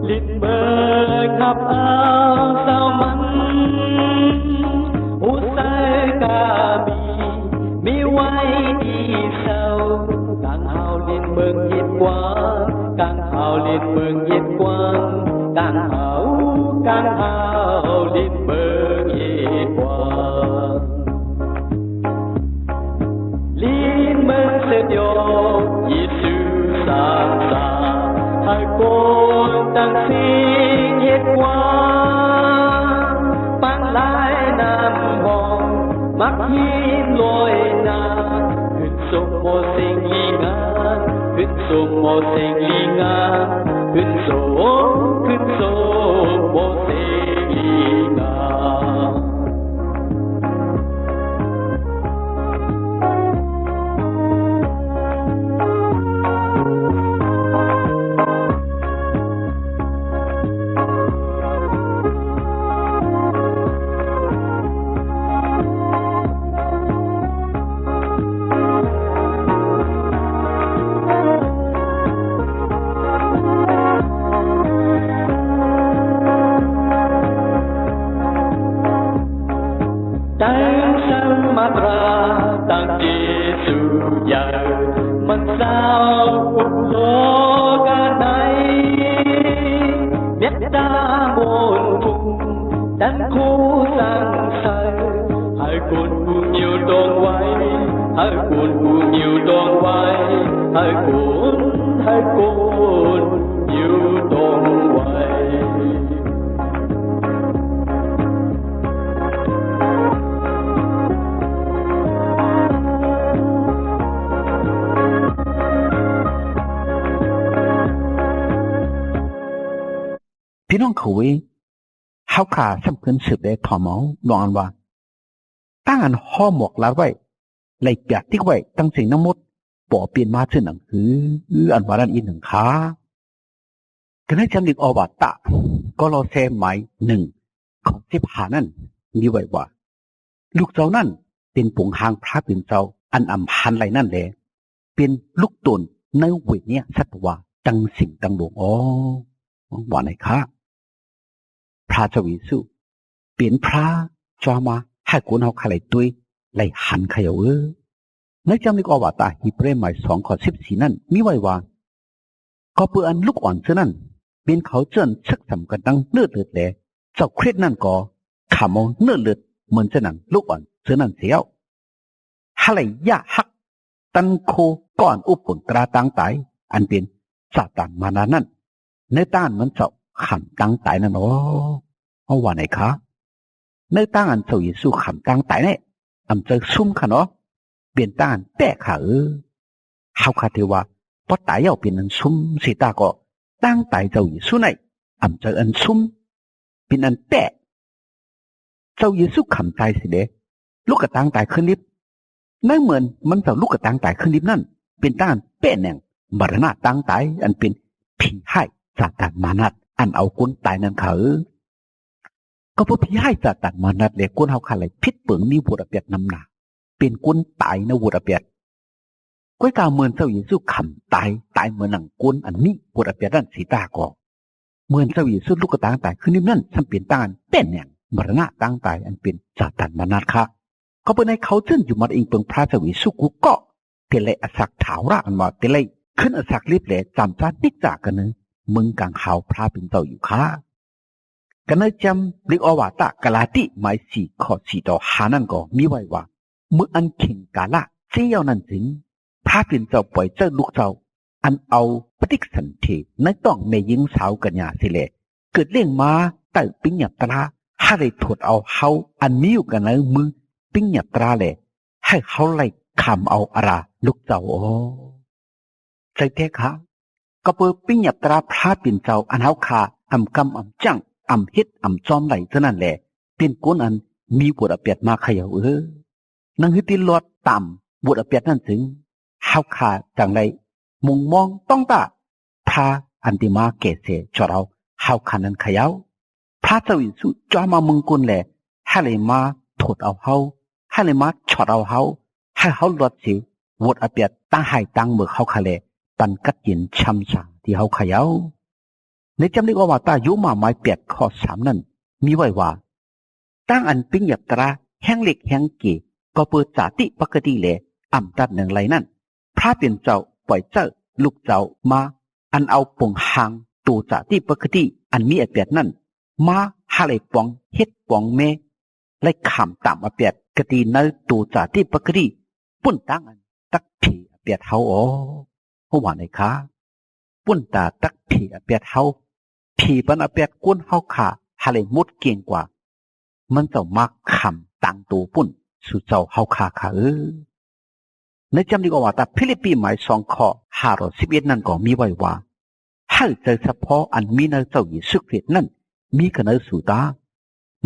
Linh bờ ngập ao sao mắn u say cà mi quay đi sau càng hào lên bờ nhiệt quang càng hào lên bờ nhiệt quang càng hào lên bờ nhiệt quang Linh bờ sẽ cho Giêsu sáng sáng hai con đang xin nhiệt quang ban lại nam hồng mắt hiên lôi na huyết sông mô sinh ly ngang huyết sông mô sinh ly ngang huyết sông mô sinh ly ngang Tang sang matra tang Giêsu giờ mình sao cuộc lo cả này biết ta buồn vùng đánh khu sang say hai con cùng nhiều đòn quay hai con cùng nhiều đòn quay hai con nhiều đòn quayพี่น้องเขาเว้เฮาขาสำคัญสืบได้ถอมเอาลองอันว่าตั้งอันห่อหมกลาไว้ไหลเปียกติ๊กไว้ตั้งสิ่งน้ำมดป่อเปลี่ยนมาเช่นหนังสืออันว่านั้นอีกหนึ่งขากันให้จำดิกอวตะก็รอแซมหมายหนึ่งของที่ผ่านั่นมีไว้ว่าลูกเจ้านั่นเป็นผงหางพระเป็นเจ้าอันอำพันไรนั่นแหละเป็นลูกตนในเวทเนี่ยสัตว่าจังสิ่งตังหลวงอ๋อว่าไหนคะพระเจ้าเยซูเป็นพระจอมาให้คนเขาขายด้วยไหลหันขยเอาในจำนี้ก็ว่าตาฮีเบรหมาย2:14นั่นมีไว้ว่าก็เพื่ออันลูกอ่อนเท่านั้นเป็นเขาเจิ้นชักสำกันตั้งเนื้อเลือดแหล่เจ้าเครียดนั่นก็ขามเอาเนื้อเลือดเหมือนเจ้านั้นลูกอ่อนเท่านั้นเสียวฮะไหลยะฮักตันโคก่อนอุปนตราตั้งตายอันเป็นซาตานมานานั่นในต้านมันเจ้าขันตั้งตายนั่นเอาว่าไหนคะในต้านเจ้าเยซูขันตั้งตายเนี่ยอำเจอซุ่มค่ะเนาะเปลี่ยนต้านแตะค่ะเฮาคาเทว่าพอตายเอาเป็นอันซุ่มสีตาก็ตั้งตายเจ้าเยซูในอำเจออันซุ่มเป็นอันแตะเจ้าเยซูขันตายสิเด้ลูกกระตั้งตายขึ้นลิบนั่นเหมือนมันเจ้าลูกกระตั้งตายขึ้นลิบนั่นเป็นต้านแปะแหน่งมรณะตั้งตายอันเป็นผีให้ซาตานมานัดอันเอาคนตายนั่นเขาก็เพราะพี่ให้ซาตานมานัดเลยคนเขาขาดเลยพิษเปิงมีบุตรเปียดนำหนาเป็นคนตายนะบุตรเปียดก้อยกาเมือนเจ้าเยซูขำตายเหมือนหนังคนอันนี้บุตรเปียดนั่นสีตาก็เมือนเจ้าเยซูลูกกระตางตายขึ้นนี่นั่นทำเป็นต้านเป็นอย่างมรณะตั้งตายอันเป็นซาตานมานัดค่ะก็เป็นในเขาเชิญอยู่มาเองเปิงพระเจ้าเยซูกุก็เทเลอสักถาวรอันว่าเทเลขึ้นอสักลิบเลยจำจ้านิกจากกันนึงมึงกังหาวพระเป็นเจ้าอยู่ค่ะกันเลยจำลิกอวตะกาลาติหมาย4 ข้อ 4 ต่อ 5นั่นก็มีไว้ว่าเมื่ออันเข่งกาละเสี้ยวนั่นถึงพระเป็นเจ้าปล่อยเจ้าลูกเจ้าอันเอาปฏิสันเทในต้องในยิงสาวกัญญาสิเลเกิดเรื่องมาแต่ปิ้งหยับตราให้ได้ถดเอาเฮาอันมีอยู่กันในมือปิ้งหยับตราเลยให้เขาไล่คำเอาอะไรลูกเจ้าใจแท้ค่ะก็เปิดปิ้งหยับตราพระเป็นเจ้าอันเฮาขาอำกำอำจังอำเฮ็ดอำจอมไหลเท่านั้นแหละเป็นคนอันมีบทอเปียดมาเขย่านังฮึติลอดต่ำบทอเปียดนั่นถึงเฮาขาจังไรมุงมองต้องตาพระอันติมาเกเสจอเราเฮาขานั้นเขย่าพระเจ้าอิสุจอมามึงกุลแหละให้เลยมาถดเอาเฮาให้เลยมาฉอดเอาเฮาให้เฮาลดสิบทอเปียดตั้งให้ตั้งเมื่อเฮาขาเลปันกัดยินช้ำชาที่เฮาเขย่า ในจำเรียกว่าตายุมาไม้เปียดข้อ3นั่นมีไว้ว่าตั้งอันปิ้งหยับตราแห้งเล็กแห้งเก๋ก็เปิดจาติปกติเลยอ่ำตัดหนึ่งไรนั่นพระเป็นเจ้าปล่อยเจ้าลูกเจ้ามาอันเอาปงหางตัวจาติปกติอันมีอเปียดนั่นมาหาเลยปองเฮ็ดปองเมและขำตามอเปียดกติในตัวจาติปกติปุ่นตั้งอันตักผีอเปียดเฮาอ๋อหัวไหนคะปุ่นตาตักผีอเปียดเฮาผีปันอเปียดก้นเฮาขาหาเลยมุดเก่งกว่ามันเจ้ามักขำต่างตัวปุ่นสู่เจ้าเฮาขาในจำดีกว่าแต่ฟิลิปปีหมาย2ข้อ511นั่นก็มีไว้ว่าให้ใจเฉพาะอันมีในเจ้าเยซูคริสต์นั่นมีกันในสู่ตา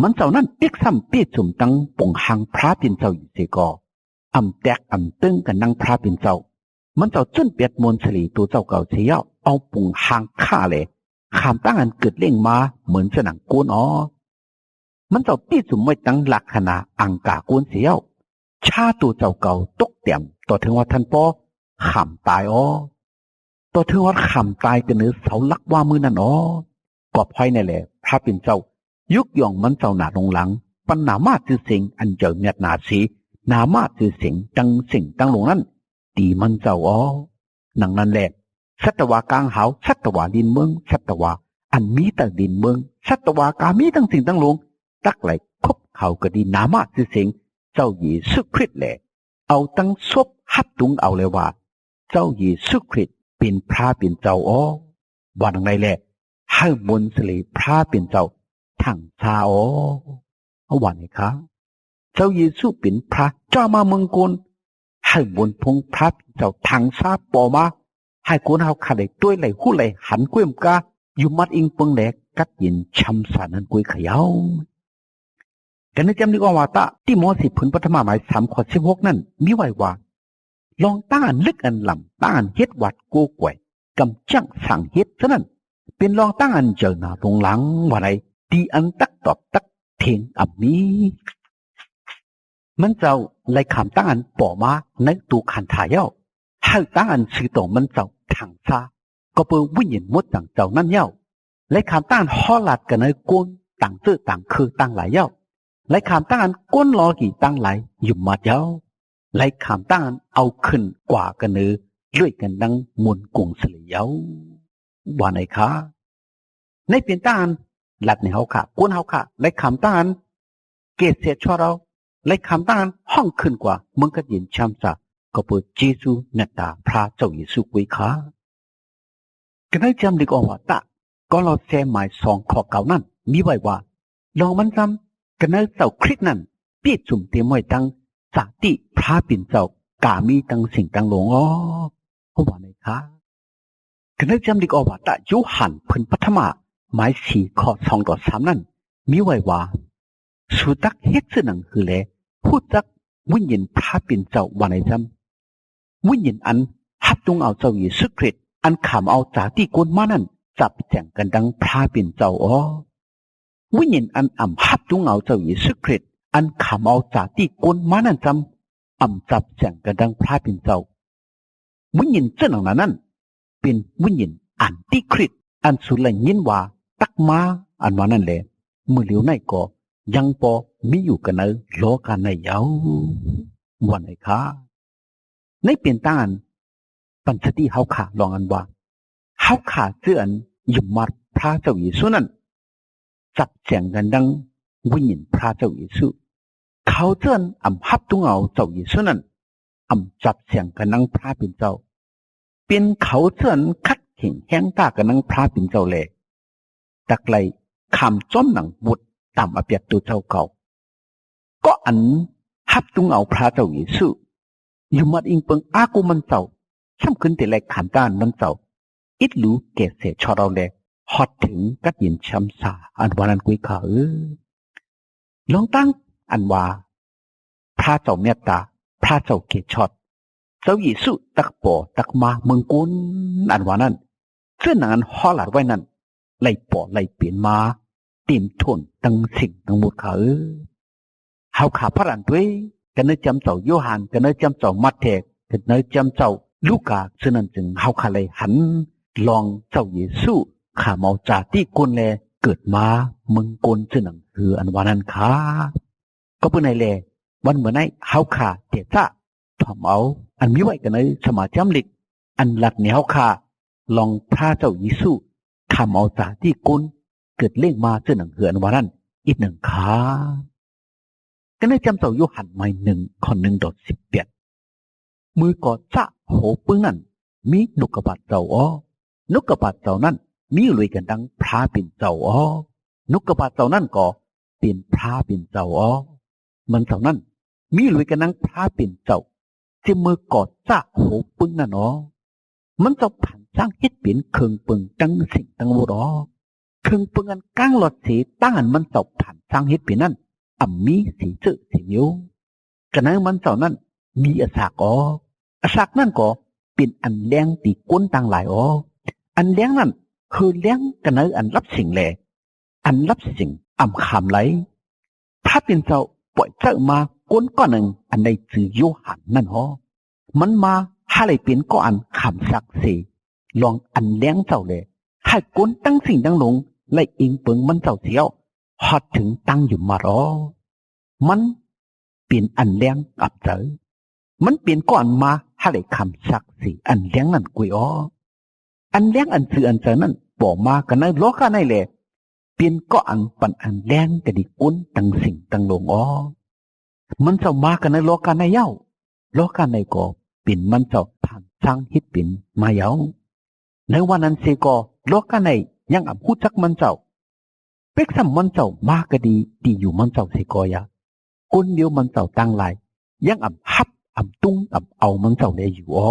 มันเจ้านั้นเปียกซ้ำเปียจุ่มตั้งปงหังพระเป็นเจ้าอยู่เสกออำแตกอำตึงกันนั่งพระเป็นเจ้ามันเจ้าจนเปียดมนสลีตัวเจ้าเก่าเสียเอาปงหังฆ่าเลยขามตั้งอันเกิดเล่งมาเหมือนสนังโกนอ๋อมันเจ้าปีจุ่มไม่ตั้งหลักขณะอังกาโกนเสียชาตัวเจ้าเก่าตกเตี่ยมต่อถึงว่าท่านป้อขำตายอ๋อต่อถึงว่าขำตายกันเนื้อเสาลักว่ามือนั่นอ๋อกอบห้อยนี่แหละพระเป็นเจ้ายุกย่องมันเจ้าหนาลงหลังปัญหามาจือสิ่งอันเจอเมียดนาสีนามาจือสิ่งตั้งลงนั้นตีมันเจ้าอ๋อหนังนั้นแหละสัตวากลางหาวสัตวาดินเมืองสัตวาอันมีแต่ดินเมืองสัตวากามีตั้งสิ่งตั้งลงตักไหลคบเขาก็ดีนามาจือสิ่งเจ้าเยซูคริสต์แหละเอาตั้งซบฮัดตุงเอาเลยว่าเจ้าเยซูคริสต์เป็นพระเป็นเจ้าอ๋อว่าดังไรแหละให้มนสลีพระเป็นเจ้าทั้งชาอ๋อเอาว่าไงคะเจ้าเยซูเป็นพระเจ้ามาเมืองกลให้มนพงพระเป็นเจ้าทั้งชาปอมาให้คนเอาขาดด้วยไหลหูไหลหันกุ้มกาอยู่มัดอิงปงแหลกกัดยินช้ำสานันกุยขยาวกันในจำนี้ว่าตาที่มอสิผลปฐมหมาย3ข้อ16นั่นมีไว้ว่าลองต้านลึกอันลำต้านเฮ็ดวัดโกกวยกำจังสั่งเฮ็ดซะนั่นเป็นลองต้านเจอหน้าลงหลังว่าไรดีอันตักตอบตักเทงอับนี้มันเจ้าไล่ขามต้านป่อมาในตูขันถ่ายเย้าให้ต้านสื่อต่อมันเจ้าทางซาก็เปิดวิญญาณมดต่างเจ้านั่นเย้าไล่ขามต้านห่อหลัดกันในก้นต่างเตื้อต่างคือต่างหลายเย้าไล่ขามต้านก้นลอกี่ตั้งไหลอยู่มาเจ้าไล่ขามต้านเอาขึ้นกว่ากันเนื้อเลื่อยกันดังมนกงเสลียวว่าไหนคะในเปลี่ยนต้านหลัดในเฮาค่ะก้นเฮาค่ะไล่ขามต้านเกศเสียชั่วเราไล่ขามต้านห้องขึ้นกว่ามึงก็ยินช้ำซะก็เปิดเจซูเมตตาพระเจ้าเยซูกุยค่ะกันได้จำดีกว่าตะก็เราแซมหมาย2ข้อเก่านั่นมีไว้ว่าลองมันจำกันในเจ้าคริสต์นั้นเปียจุ่มเตรียมไว้ตั้งสาติพระปิ่นเจ้ากามีตั้งสิ่งตั้งหลงอ๋อเขาว่าไงคะกันได้จำดีกว่าตะยุหันพื้นปฐมหมาย4ข้อ2ต่อ3นั่นมีไว้ว่าสุตักเฮ็ดซึ่งนั่นคือแลผู้จักวิญญาณพระปิ่นเจ้าว่าไงจำวิญญาณอันฮับตุงเอาเจ้าเยซูคริสต์อันขามเอาจากที่กวนมานั่นจับแจงกันดังพระปิ่นเจ้าอ๋อวิญญาณอันฮับตุงเอาเจ้าเยซูคริสต์อันขามเอาจากที่กวนมานั่นจำจับแจงกันดังพระปิ่นเจ้าวิญญาณเจ้าหนังนั้นเป็นวิญญาณอันติคริสต์อันสุดเลยยินว่าตักมาอันว่านั่นแหละเมื่อเหลียวในก็ยังพอมีอยู่กันในโลกาในยาววันไหนคะในเปลี่ยนต้านปัญชติเฮาขาลองอันว่าเฮาขาเสื่อนยุ่มมัดพระเจ้าเยซูนั้นจับแจงกันดังวิญญาณพระเจ้าเยซูเขาเสื่อนฮับตุงเอาเจ้าเยซูนั้นจับแจงกันดังพระเป็นเจ้าเป็นเขาเสื่อนคัดเข่งแห้งตากันดังพระเป็นเจ้าเลยตักไลคำจ้อมหนังบุตรตามอเปียกตัวเจ้าเก่าก็อันฮับตุงเอาพระเจ้าเยซูอยู่มัดอิงเปิงอากูมันเจ้าช่ำขึ้นแต่แรกขานต้านมันเจ้าอิดรู้เกศเสชอเราแลฮอดถึงกัดยินช้ำสาอันวานันกุยขาลองตั้งอันว่าพระเจ้าเมตตาพระเจ้าเกศชอดเจ้าเยซูตักปอตักมาเมืองกุนอันว่านั้นเสื้อหนังห่อหลาดไว้นั้นไล่ปอไล่เปลี่ยนมาเต็มทนตั้งสิ่งทั้งหมดขาเฮาขาพระรันด้วยกันเนจำเจ้าโยฮันกันเนจำเจ้ามัทเทกกันเนจำเจ้าลูกาฉะนั้นจึงเฮาขาเลยหันลองเจ้าเยซู ข้าเมาจากที่กุนแลเกิดมามึงกุนซึ่งหนังสืออันวานั้นค่ะก็เพื่อในแลวันเหมือนในเฮาขาเตียจ้าถอมเอาอันมีไว้กันในสมาจำลิกอันหลักในเฮาขาลองพระเจ้ายิสุข้าเมาจากที่กุนเกิดเล่งมาซึ่งหนังสืออันวานั้นอีกหนึ่งค่ะก็ในจำเจ้าโยหันไม่1:18มือกอดจ้าโหปึ้งนั่นมีนกกระบาดเจ้าอ๋อนกกระบาดเจ้านั้นมีรวยกันดังพระเป็นเจ้าอ๋อนกกระบาดเจ้านั้นก็เป็นพระเป็นเจ้าอ๋อมันเจ้านั้นมีรวยกันดังพระเป็นเจ้าที่มือกอดจ้าโหปึ้งนั่นอ๋อมันเจ้าผ่านสร้างเฮ็ดเป็นเครื่องปึงจังสิ่งตังโวดอ๋อเครื่องปึงอันก้างหลอดสีตั้งอันมันเจ้าผ่านสร้างเฮ็ดเป็นนั่นมีสีเจือสีเหนียวกันนั้นมันเจ้านั้นมีอสากอ๋ออสากนั่นก็เป็นอันแรงตีก้นต่างหลายอ๋ออันแรงนั่นคือแรงกันนั้นอันรับสิ่งแหล่อันรับสิ่งคำไหลพระเป็นเจ้าปล่อยเจ้ามาก้นก้อนหนึ่งอันใดจือโยหันนั่นอ๋อมันมาให้เลยเป็นก้อนคำสักสีลองอันแรงเจ้าเลยให้ก้นตั้งสิ่งตั้งลงไล่อิงเปิงมันเจ้าเสียวฮอดถึงตั้งอยู่มาอ๋อมันเป็นอันแรงอับเจอมันเปลี่ยนก่อนมาให้เลยคำสักสีอันเลี้ยงนั่นกุยอ๋ออันเลี้ยงอันสื่ออันเจอนั่นบอกมากันในโลกกันในเลยเปลี่ยนก็อันปันอันเลี้ยงกระดิกุ้นตั้งสิ่งตั้งลงอ๋อมันจะมากันในโลกกันในเย้าโลกกันในก็เปลี่ยนมันจะผ่านสร้างฮิตเปลี่ยนมาเย้าในวันนั้นเสก็โลกกันในยังอับคู่จักมันเจ้าเป็กซ้ำมันเจ้ามากก็ดีดีอยู่มันเจ้าเสก็ยาก้นเดียวมันเจ้าตั้งหลายยังอับฮับตุ้งเอามันเจ้าเลยอยู่อ๋อ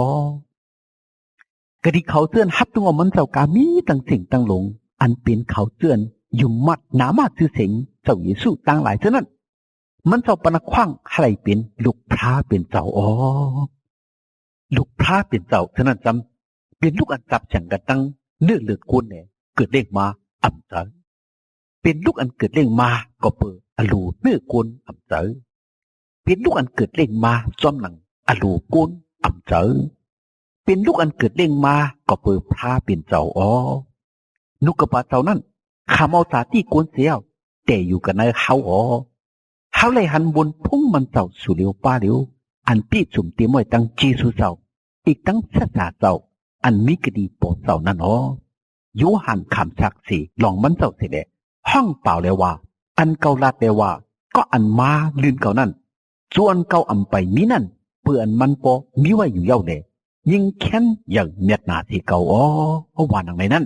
กะดิเขาเตือนฮับตุ้งเอามันเจ้ากามีตั้งสิ่งตั้งหลงอันเป็นเขาเตือนยุ่มมัดหนามาชื่อเสียงเจ้าเยซูตั้งหลายเท่านั้นมันเจ้าปนักขว้างอะไรเป็นลูกพระเป็นเจ้าอ๋อลูกพระเป็นเจ้าเท่านั้นจำเป็นลูกอันจับฉันกันตั้งเลือดก้นเนี่ยเกิดเล่งมาเจอเป็นลูกอันเกิดเล่งมาก็เปิดอลูเนื้อก้นเจอเป็นลูกอันเกิดเล่งมาซ้อมหนังอลูก้นเจอเป็นลูกอันเกิดเล่งมาก็เปิดพระเป็นเจ้าอ๋อนุกกระบาเจ้านั้นข้าเมาสาที่ก้นเสียวแต่อยู่กันในเขาอ๋อเขาเลยหันบนพุ่งมันเจ้าสู่เลียวป้าเลียวอันปีจุ่มเตรียมไว้ตั้งจีสุเจ้าอีกตั้งศาสนาเจ้าอันมีกดีโปรเจ้านั่นอ๋อโยหันคำศักดิ์สิลองมันเจ้าเสด็จห้องเปล่าเลยว่าอันเก่าลาดเลยว่าก็อันมาลื่นเก่านั่นส่วนเก่าอันไปมีนั่นเพื่อนมันปอมีไว้อยู่เย้าเดยิ่งแค้นอย่างเมียดนาที่เก่าอ๋อว่าหนังในนั้น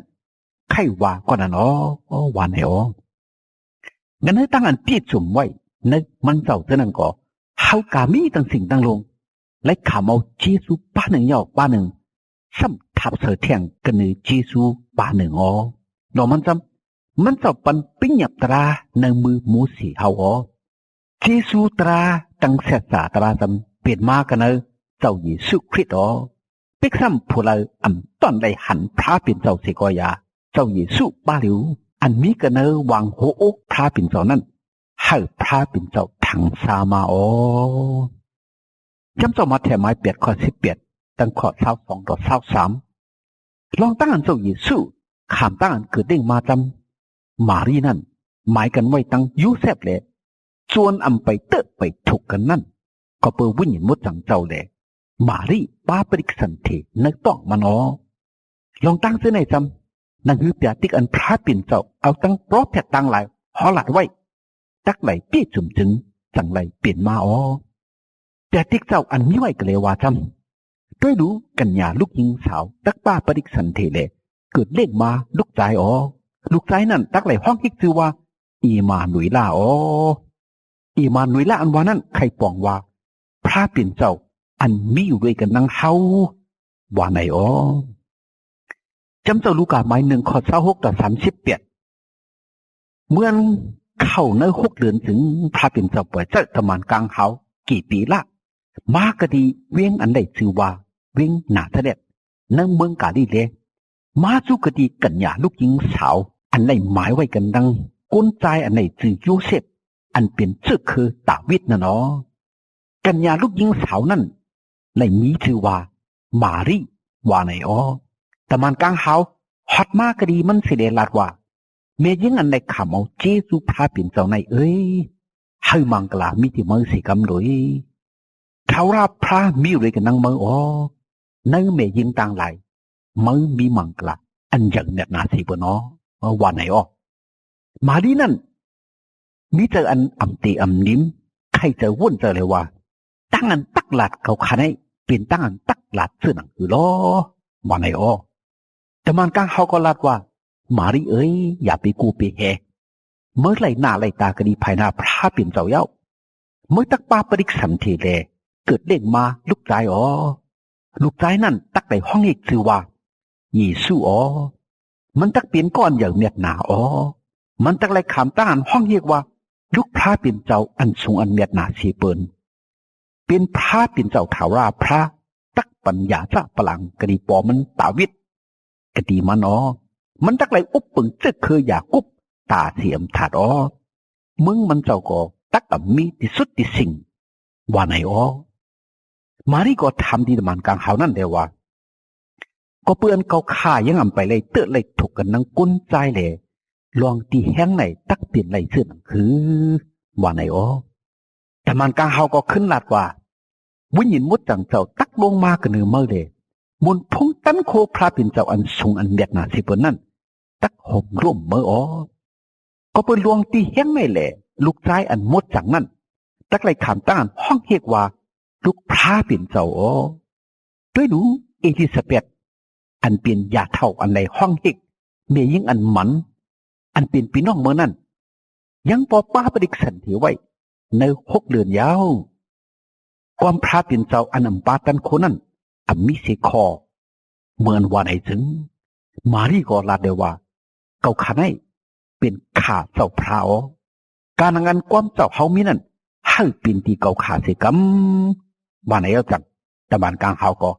ใครว่าก็นั่นอ๋อว่าไหนอ๋องั้นให้ตั้งอันปีจุ่มไว้ในมันเจ้าเท่านั้นก็เฮากามีตั้งสิ่งตั้งลงและข่าวเอาเจซูป้าหนึ่งเย้าป้าหนึ่งซ้ำทับเสือแทงกันในเจซูป้าหนึ่งอ๋อดอกมันจำมันเจ้าปันปิ้งหยับตราในมือหมูสีเฮาอ๋อเจซูตราตั้งเสษาตราจำเปลี่ยนมากันเนอเจ้าเยซูคริสต์อ๋อเป็กซ้ำผู้เราตอนได้หันพระเป็นเจ้าเสกอยาเจ้าเยซูป้าหลิวอันมีกันเนอวางหัวอกพระเป็นเจ้านั้นให้พระเป็นเจ้าถังซามาอ๋อจำเจ้ามาแถมไม้8 ข้อ 18ตั้งข้อ22 ต่อ 23ลองตั้งอันเจ้าเยซูขามตั้งอันเกิดเด้งมาจำมารีนั่นหมายกันไว้ตั้งยูเซฟเลยส่วนไปเตะไปถูกกันนั่นก็เปิดวิญญาณมุดจังเจ้าเลยมารีป้าปริกสันเทนึกต้องมันอ๋อลองตั้งเส้นไหนจำนั่นคือเปียติกอันพระเป็นเจ้าเอาตั้งโปรแพทตั้งหลายหอหลัดไว้ตักไหลเปี้ยจุ่มจึงสั่งไหลเปลี่ยนมาอ๋อเปียติกเจ้าอันมีไว้ก็เลยว่าจำด้วยรู้กัญญาลูกยิงสาวตักป้าปริกสันเทเลยเกิดเล่งมาลูกใจอ๋อลูกใจนั่นตักไหลห้องคิกชื่อว่าอีมาหนุยล่าอ๋ออีมาหนุยล่าอันว่านั้นใครปองว่าพระเป็นเจ้าอันมีอยู่ด้วยกันนั่งเฮาว่าไหนอ๋อจำเจ้าลูกาไม้1 ข้อ 26 ต่อ 38เมื่อเข้าใน6 เดือนถึงพระเป็นเจ้าป่วยเจ้าประมาณกลางเฮากี่ปีละมากะดีเวียงอันใดชื่อว่าเวียงหนาเสด็จในเมืองกาลีเลมาสู่กะดีกัญญาลูกหญิงสาวอันใดหมายไว้กันดังก้นใจอันใดชื่อโยเซฟอันเป็นชื่อคือดาวิดน่ะเนาะกัญญาลูกหญิงสาวนั่นเลยมีชื่อว่ามารีว่าไหนอ๋อแต่มันกลางเฮา ฮอตมากก็ดีมันสิเดลาดว่าเมยังอันในขำเอาเจสุพระเป็นเจ้าในเอ้ยให้มังกลามีที่มือสิกำเลยเขาราพระมีเลยกันนั่งมืออ๋อในเมยิงต่างไหลมือมีมังกลาอันยังเนี่ยนาสิบเนาะวันไหนอ๋อมาดีนั่นมีเจออันอ่ำตีอ่ำนิ้มใครเจอวุ่นเจอเลยว่าตั้งอันตักหลัดเขาขันให้เป็นตั้งอันตักหลัดเสื้อหนังคือล้อวันไหนอ๋อแต่มันก้างเขาก็ลัดว่ามาดีเอ้ยอย่าไปกูไปแฮเมื่อไหร่หน้าไหลตากระดีภายหน้าพระเป็นเจ้าเย้าเมื่อตักป้าปริกสันทีเลเกิดเล่งมาลูกใจอ๋อลูกใจนั่นตักในห้องอีกชื่อว่ายีสู้อ๋อมันตักเปลี่ยนก้อนอย่างเมียดหนาอ๋อมันตักไรขามต้านห้องเรียกว่าลูกพระเป็นเจ้าอันสูงอันเมียดหนาสีเปิลเป็นพระเป็นเจ้าถาราพระตักปัญญาจะพลังกระดีปอมันตาวิทกระดีมันอ๋อมันตักไรอุบปึงเจ้าเคยอยากกุบตาเสียมถาดอ๋อมึงมันเจ้าก็ตักกับมีที่สุดที่สิ่งว่าไหนอ๋อมารีก็ทำดีมันกลางเขานั่นเดียวว่าก็เปื่อนเขาข่ายังอ่ำไปเลยเตอะเลยถูกกันนังกุ้นใจเลยลองตีแห้งไหนตักเปลี่ยนไรเสื้อหนังคือว่าไหนอ๋อแต่มันกลางเขาก็ขึ้นลาดว่าวิญญาณมุดจังเจ้าตักลงมากันเนื้อเมื่อเลยมุนพุ่งตั้นโคพระเป็นเจ้าอันสูงอันเบียดหนาสิเปินนั่นตักห่มร่มเมื่ออ๋อก็เป็นลวงตีแห้งไม่แหละลูกชายอันมดจังนั่นตักไรขามต้านห้องเฮกว่าลูกพระเป็นเจ้าอ๋อด้วยดูเอลิซาเบธอันเป็นยาเท่าอันในห้องเฮกเมยิ่งอันหมันอันเป็นพี่น้องเมื่อนั่นยังปอป้าประดิษฐ์สันถือไว้ใน6 เดือนยาวความพระเป็นเจ้าอันอัมปาตันโคนั่นอันมิเสคอเหมือนวันไอจึงมารีก็ลาเดว่าเกาขันให้เป็นขาเจ้าพระอ๋อการงานความเจ้าเฮามีนั่นให้เป็นที่เกาขาเสกำวันไหนเอาจังแต่บ้านกลางเฮาก็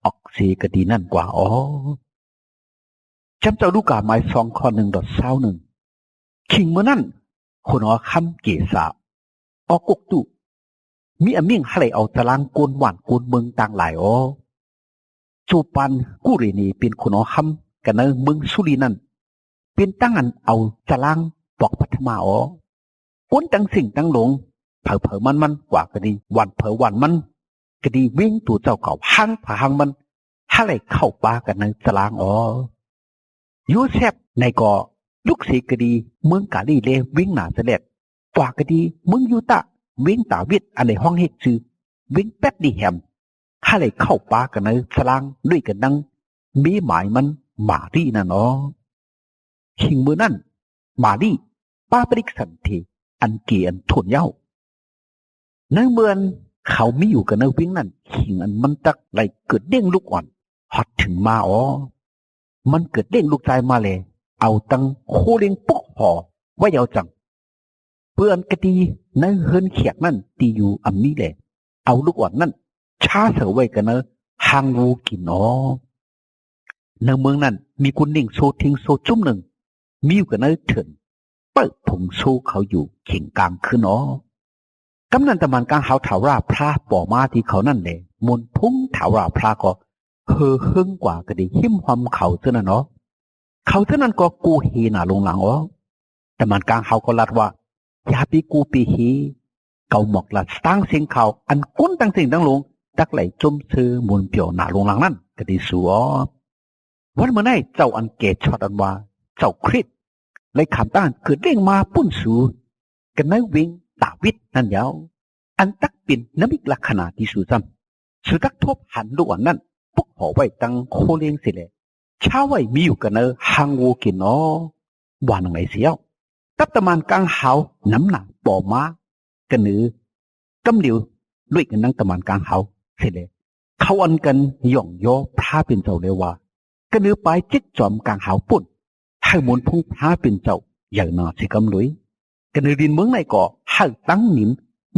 ออกเสกดีนั่นกว่าอ๋อจำเจ้าลูกกาไม้2:21คิงเมื่อนั่นคนอ๋อคำเกษาออกกกตุมีอมิ่งให้เอาตารางโกนหวานโกนเมืองต่างหลายอ๋อจูปันกุเรนีเป็นคนอ๋อคำกันในเมืองสุรินั่นเป็นตั้งอันเอาตารางปอกพัฒมาอ๋อก้นตั้งสิ่งตั้งหลงเผอมันกว่าก็ดีวันเผอวันมันก็ดีวิ่งตัวเจ้าเก่าห้างผาห้างมันให้เข้าป่ากันในตารางอ๋อยูเซฟในก่อลูกศิษย์ก็ดีเมืองกาลีเลวิ่งหนาเสด็จกว่าก็ดีเมืองยูตะวิ่งตาวิทอันในห้องเฮกชื่อวิ่งแป๊ดดีแฮมให้เข้าป่ากันในตารางด้วยกันดังมีหมายมันมารีนั่นอ๋อชิงมือนั่นมารีป้าปริกสันทีอันเกียนทุนเย้าในเมืองเขาไม่อยู่กันในวิ่งนั่นหิงอันมันตักไหลเกิดเด้งลูกอ่อนฮอดถึงมาอ๋อมันเกิดเด้งลูกใจมาเลยเอาตังโคเลี้ยงปุ๊กห่อไว้เอาจังเพื่อนกะดีในเฮินเขียกนั่นตีอยู่อันนี้แหละเอาลูกอ่อนนั่นช้าเสไว้กันเนอะหางวูกินอ๋อในเมืองนั้นมีคนหนึ่งโซทิ้งโซจุ่มหนึ่งมีอยู่กันเนอะเถินเปิดผงโซเขาอยู่เข่งกลางขึ้นอ๋อกำนันตะมันกลางเขาถาราพระป่อมาที่เขานั่นเลยมนพุ่งถาราพระก็เฮอเฮิงกว่าก็ดีหิ้มความเขาเท่านั้นเนาะเขาเท่านั้นก็กูเฮน่ะลงหลังอ๋อแต่มันกลางเขาก็ลัดว่าอย่าปีกูปีเฮเกาหมอกลัดตั้งเสียงเขาอันก้นตั้งเสียงตั้งลงตักไหลจมซื้อมุนเปียวหนาลงหลังนั่นก็ดีสัววันเมื่อไหร่เจ้าอันเกตช็อตอันว่าเจ้าคริสเลยขามต้านเกิดเร่งมาปุ้นสูกันในวิ่งตาวิทนั่นยาวอันตักปิ่นน้ำมิกลักษณะที่สูซ้ำสุดักทบหันลูกอันนั่นปุ๊กห่อไว้ตั้งโคเลี้ยงสิเลยเช้าไว้มีอยู่กันเนอหางวูกินอ๋อวันไหนเสียวตับตะมันกลางหาวน้ำหนักป่อมากันเนื้อกำเหลียวด้วยกันนั่งตะมันกลางหาวสิเลยเขาอันกันหย่องย่อพระเป็นเจ้าเลยว่ากันเนื้อไปจิตจอมกลางหาวปุ่นให้มนพุ่งพระเป็นเจ้าอย่างน่าสิกำลุยกันเนื้อดินเมืองในก่อให้ตั้งหนิม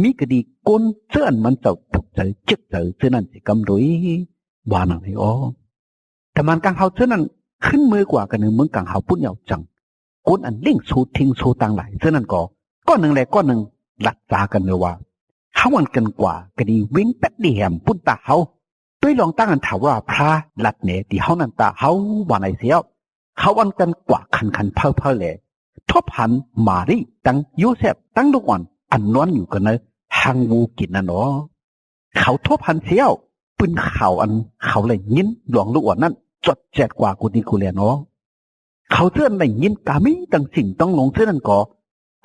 มีกระดีก้นเสื้ออันมันเจ้าถูกใจจึกใจเสื้อนั่นสิกำลุยวานังไออ๋อแต่มันกลางเฮาเสื้อนั้นขึ้นมือกว่ากันหนึ่งเมืองกลางเฮาปุ่นยาวจังก้นอันเล่งโซทิ้งโซต่างหลายเสื้อนั้นก็หนึ่งแหละก็หนึ่งหลักจากันเลยว่าเฮาวันกันกว่ากระดีวิ่งแป๊ดดีแหมปุ่นตาเฮาด้วยลองตั้งอันถามว่าพระหลัดเนที่เฮานันตาเฮาว่าไหนเสียว เขาอันกันกว่าคันเพ่อเลยทบหันมารีตั้งโยเซฟตั้งลูกอ่อนอันนอนอยู่กันเนฮังวูกินน่ะเนาะเขาทบหันเสียวปืนข่าวอันเขาเลยยินหลวงลูกอ่อนนั่นจดแจกกว่ากูดีกูเลยเนาะเขาเตือนเลยยินกามีตั้งสิ่งต้องลงเท่านั้นก็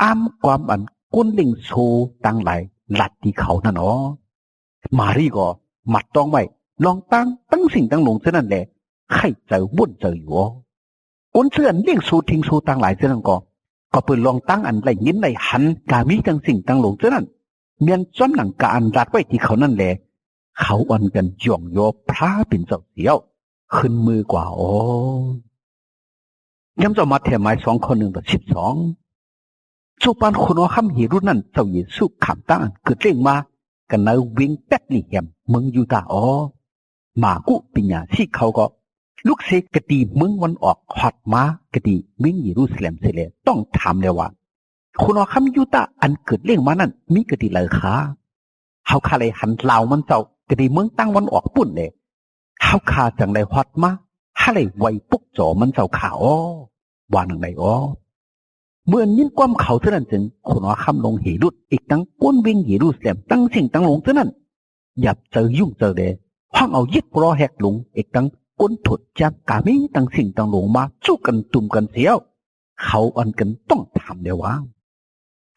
อ้ามความอันกุนลิงโซตั้งหลายหลัดที่เขานั่นเนาะมารีก็มัดต้องไว้ลองตั้งสิ่งตั้งลงเท่านั้นแหละใครเจอวุ่นเจออยู่กุนเสื่อนเลี้ยงโซทิ้งโซตั้งหลายเท่านั้นก็เปิดลองตั้งอันไรยินไรหันกามีตั้งสิ่งตั้งลงเท่านั้นเมียนจ้ำหนังกาอันรัดไว้ที่เขานั่นแหละเขาอันกันย่องโยพระเป็นเจ้าเสียวขึ้นมือกว่าโอ้ย้ำจะมาแถมไม้2:12จูปานคนว่าคำหิรุนั่นเจ้าเยซูขำตั้งเกิดเรื่องมากันในวิ่งแป๊ดลี่แฮมเมืองยูดาห์อ๋อมากุปัญญาที่เขาก็ลูกเสกกตีเมืองวันออกฮอดมากตีวิ่งเยรูซาเล็มเสเลยต้องถามเลยว่าคนว่าคำยูดาห์อันเกิดเรื่องมานั่นมีกตีเลยค่ะเขาคาเลยหันเหล่ามันเจ้ากตีเมืองตั้งวันออกปุ่นเลยเขาคาจังเลยฮอดมาฮะเลยไวปุกจ่อมันเจ้าข่าวอ๋อว่าหนังไหนอ๋อเมื่อยินความเขาเท่านั้นจึงคนว่าคำลงเหรุดอีกตั้งก้นวิ่งเยรูซาเล็มตั้งสิ่งตั้งลงเท่านั้นหยับเจอยุ่งเจอเดห้องเอายึดปลอแหกหลงอีกตั้งก้นถุดจากกามีตั้งสิ่งตั้งลงมาสู้กันตุ่มกันเสียวเขาอันกันต้องทำเดี๋ยวว่า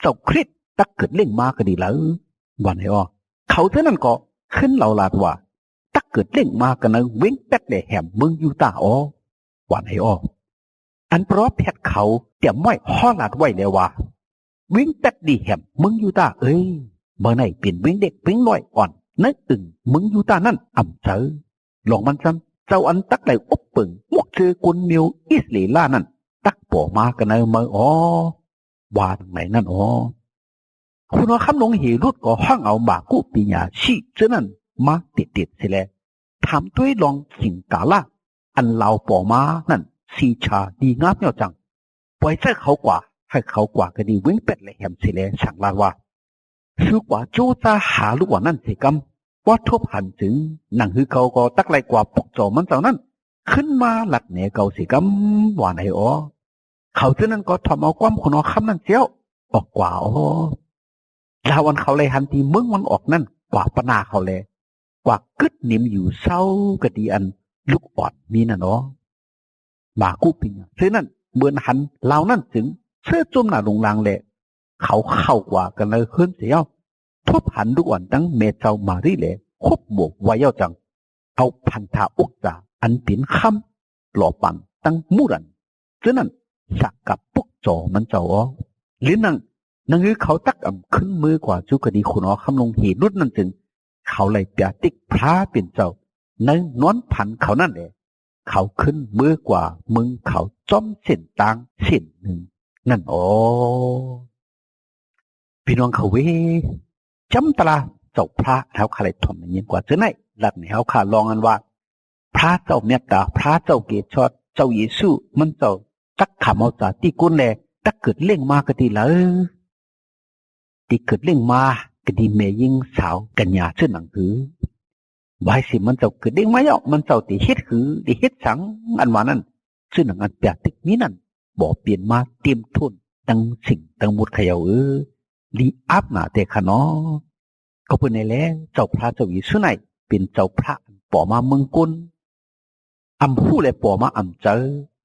เจ้าคริสตักเกิดเล่งมาก็ดีแล้ววันไหนอ๋อเขาเท่านั้นก็ขึ้นเหล่าลาดว่าตักเกิดเล่งมากันนะเว้งแป๊ดเลยแหมเมืองยูตาอ๋อวันไหนอ๋ออันเพราะแพทย์เขาเตรียมไว้ห่อหลาดไว้เลยว่าวิ่งแป๊ดดีแหมเมืองยูตาเอ้ยเมื่อไหนเปลี่ยนวิ่งเด็กวิ่งน้อยอ่อนนึกตึงเมืองยูตานั่นอ่ำเจอลองมันซ้ำเจ้าอันตักเลยอุบปึงมวกเจอคนเมียวอิสเลล่านั่นตักป่อมากันนะเมื่ออ๋อว่าตรงไหนนั่นอ๋อคุณว่าคำลงเหรุดก็ห้างเอาบากุปิญญาชีเจ้านั่นมาติดเสียแล้วถามด้วยลองสิ่งกาละอันเราป่อมานั่นสีชาดีงามเนาจังปล่อยเจ้าเขากว่าให้เขากว่าก็ดีวิ่งเป็ดเลยแหมเสียแล้วสั่งลาว่าซื้อกว่าโจจะหาลูกว่านั่นเสียกำว่าทบหันถึงหนังฮือเขาก็ตักไรกว่าปกจอมันเจ้านั้นขึ้นมาหลัดเหนือเก่าเสียกำว่าไหนอ๋อเขาเจ้านั้นก็ทำเอาความคนเอาคำนั่นเสียวออกกว่าอ๋อลาวันเขาเลยหันทีเมืองมันออกนั่นกว่าปนาเขาเลยกว่ากึดนิ่มอยู่เศร้ากะดีอันลูกออดมีน่ะเนาะมากู้ปิงซื้อนั่นเบือนหันเหล่านั่นถึงเสื้อจุ่มหน้าลงลางเลยเขาเข้ากว่ากันเลยขึ้นเสียวทบหันลูกอ่อนตั้งเมเจ้ามารีเลยคบบวกไว้เย้าจังเอาพันธาอุกจาอันเป็นคำหล่อปันตั้งมูรันซื้อนั่นสักกับปุกจอมันเจ้าอ๋อหรือนั่งคือเขาตักขึ้นมือกว่าจุกดีคุณอ๋อคำลงเหตุรุ่นนั่นจึงเขาเลยเปียติกพระเป็นเจ้าในนวนพันเขานั่นเองเขาขึ้นมือกว่ามึงเขาจ้อมเส้นต่างเส้นหนึ่งนั่นอ๋อพี่น้องเขาเวจำตลาเจ้าพระเขาขาเลยทนอย่างนี้กว่าเจ้าไหนหลักเนี่ยเขาขาลองกันว่าพระเจ้าเมตตาพระเจ้าเกศชดเจ้าเยซูมันเจ้าตักขามเอาจากที่กุนแลตักเกิดเล่งมาก็ดีแล้วที่เกิดเรื่องมาก็ดีเมยิงสาวกัญญาเชื่อหนังหือไว้สิมันเจ้าเกิดเรื่องมาเยาะมันเจ้าตีเฮ็ดหือตีเฮ็ดสังอันว่านั้นเชื่อหนังอันแปลกติกนี้นั่นบอกเปลี่ยนมาเตรียมทุนตั้งสิ่งตั้งหมดขยาวลีอัพหนาแต่ขนอก็เป็นในแล้วเจ้าพระเจ้าอยู่สุนัยเป็นเจ้าพระป่อมาเมืองกุลอำผู้เลยป่อมาอำเจอ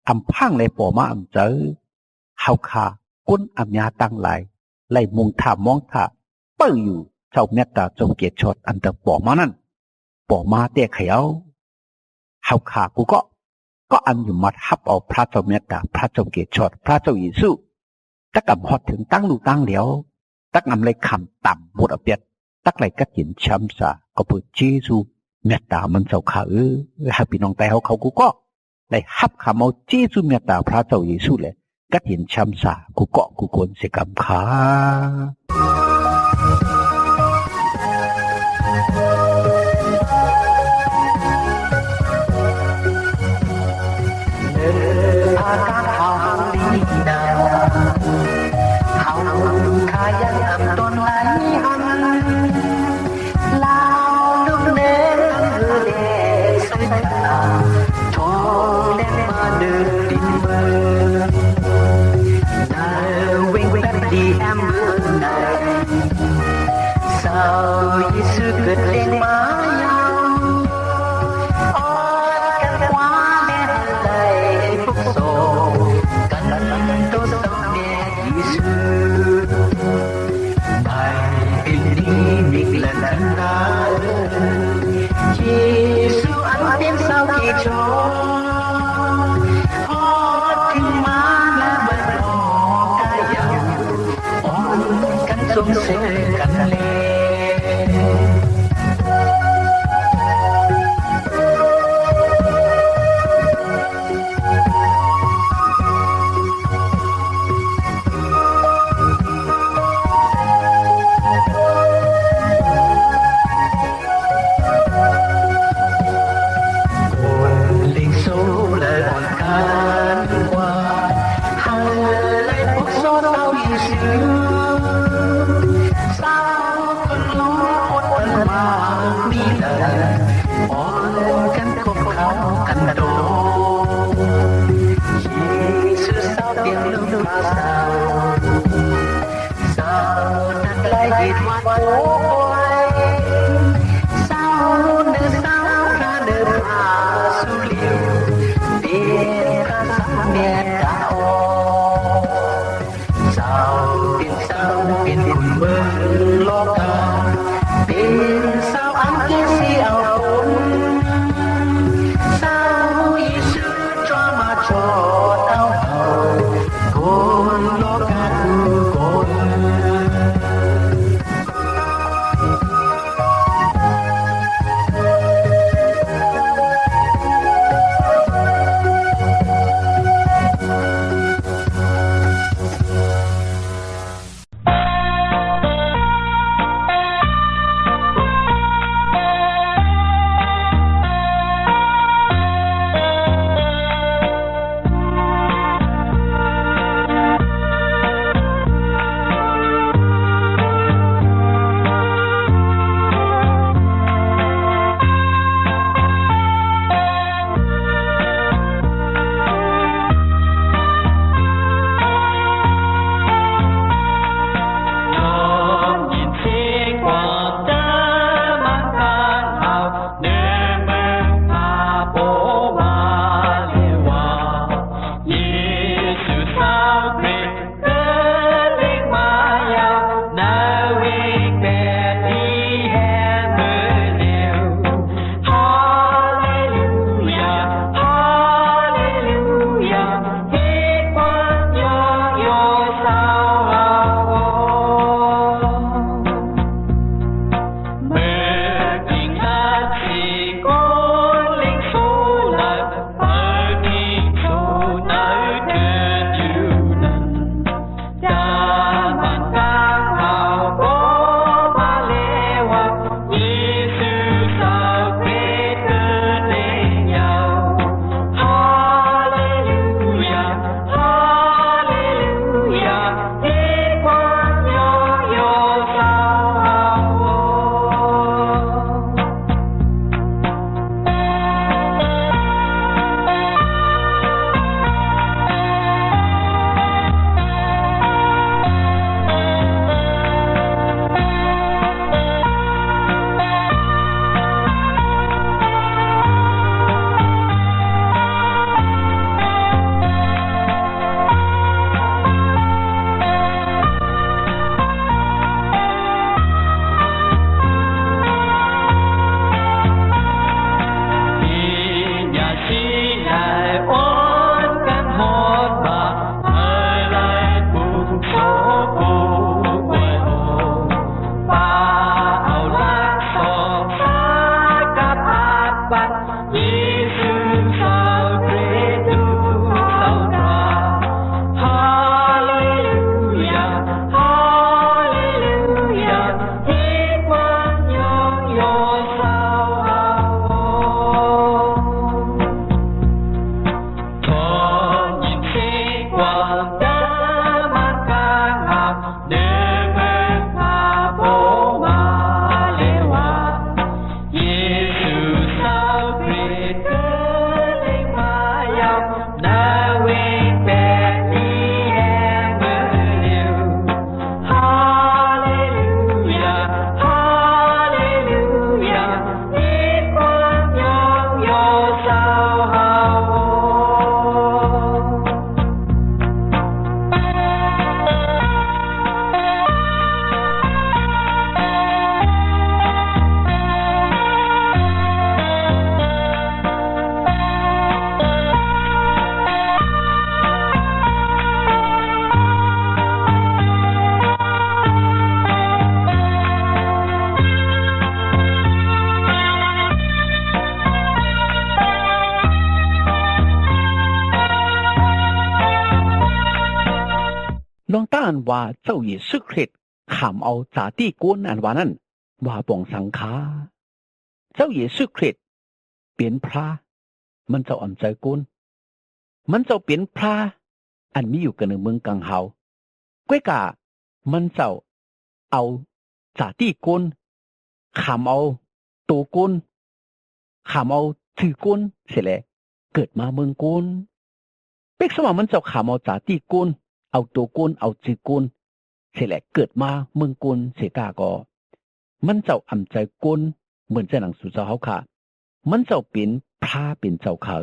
อำพังเลยป่อมาอำเจอเฮาคาก้นอำยาตั้งหลายไล่มุงถามมองถาเปิ้ลอยู่เจ้าเมตตาเจ้าเกียรติชดอันตะป่อมานั่นป่อมาแต่เขียวเฮาขากูก็อันอยู่มัดฮับเอาพระเจ้าเมตตาพระเจ้าเกียรติชดพระเจ้าเยซูตักกำฮอดถึงตั้งลูกตั้งเดียวตักนำเลยคำต่ำหมดอเปียดตักเลยกัดหินช้ำสาก็เปิดเจซูเมตตามันเจ้าขาให้พี่น้องแต่เขากูก็เลยฮับคำเอาเจซูเมตตาพระเจ้าเยซูเลยกัดเห็นช้ำสากูเกาะกูโกนเสกำขาอากาศเขาลีนาเขาขายันอำต้นไหลอันลาวลูกเนรเล่สวยตาทองเล่นมาเดินดินเมื chung sẽ gắn lên linh số lời còn can qua hai lời phúc số sao y xứ sao con lúa quân mà mi lời ôi căn cốc khao căn đồ Giêsu sao tiếng lúc mà sao đặt lại hết hoa ôi sao nơi sao ra nơi mà su liu biết ra sao nghe đã ô sao biết cùng mừng lo cả biết sao ăn kia si ảo ôn sao Giêsu cho mà cho đau đầu con lo cả con ลองต้านว่าเจ้าอีสุคริตขำเอาจาตีกวนอันว่านั้นว่าปองสังขาเจ้าอีสุคริตเปลี่ยนพระมันเจ้าอ่ำใจกุนมันเจ้าเปลี่ยนพระอันมีอยู่กันในเมืองกังเฮาก้วยกะมันเจ้าเอาจาตีกวนขำเอาตัวกวนขำเอาถือกวนเสียแหละเกิดมาเมืองกวนเป็กสว่ามันเจ้าขำเอาจาตีกวนเอาตัวกวนเอาจือกวนเสียแหละเกิดมาเมืองกวนเสียกาก็มันเจ้าอ่ำใจกวนเหมือนจะหนังสือเจ้าเขาค่ะมันเจ้าเป็นพระเป็นเจ้าค่ะ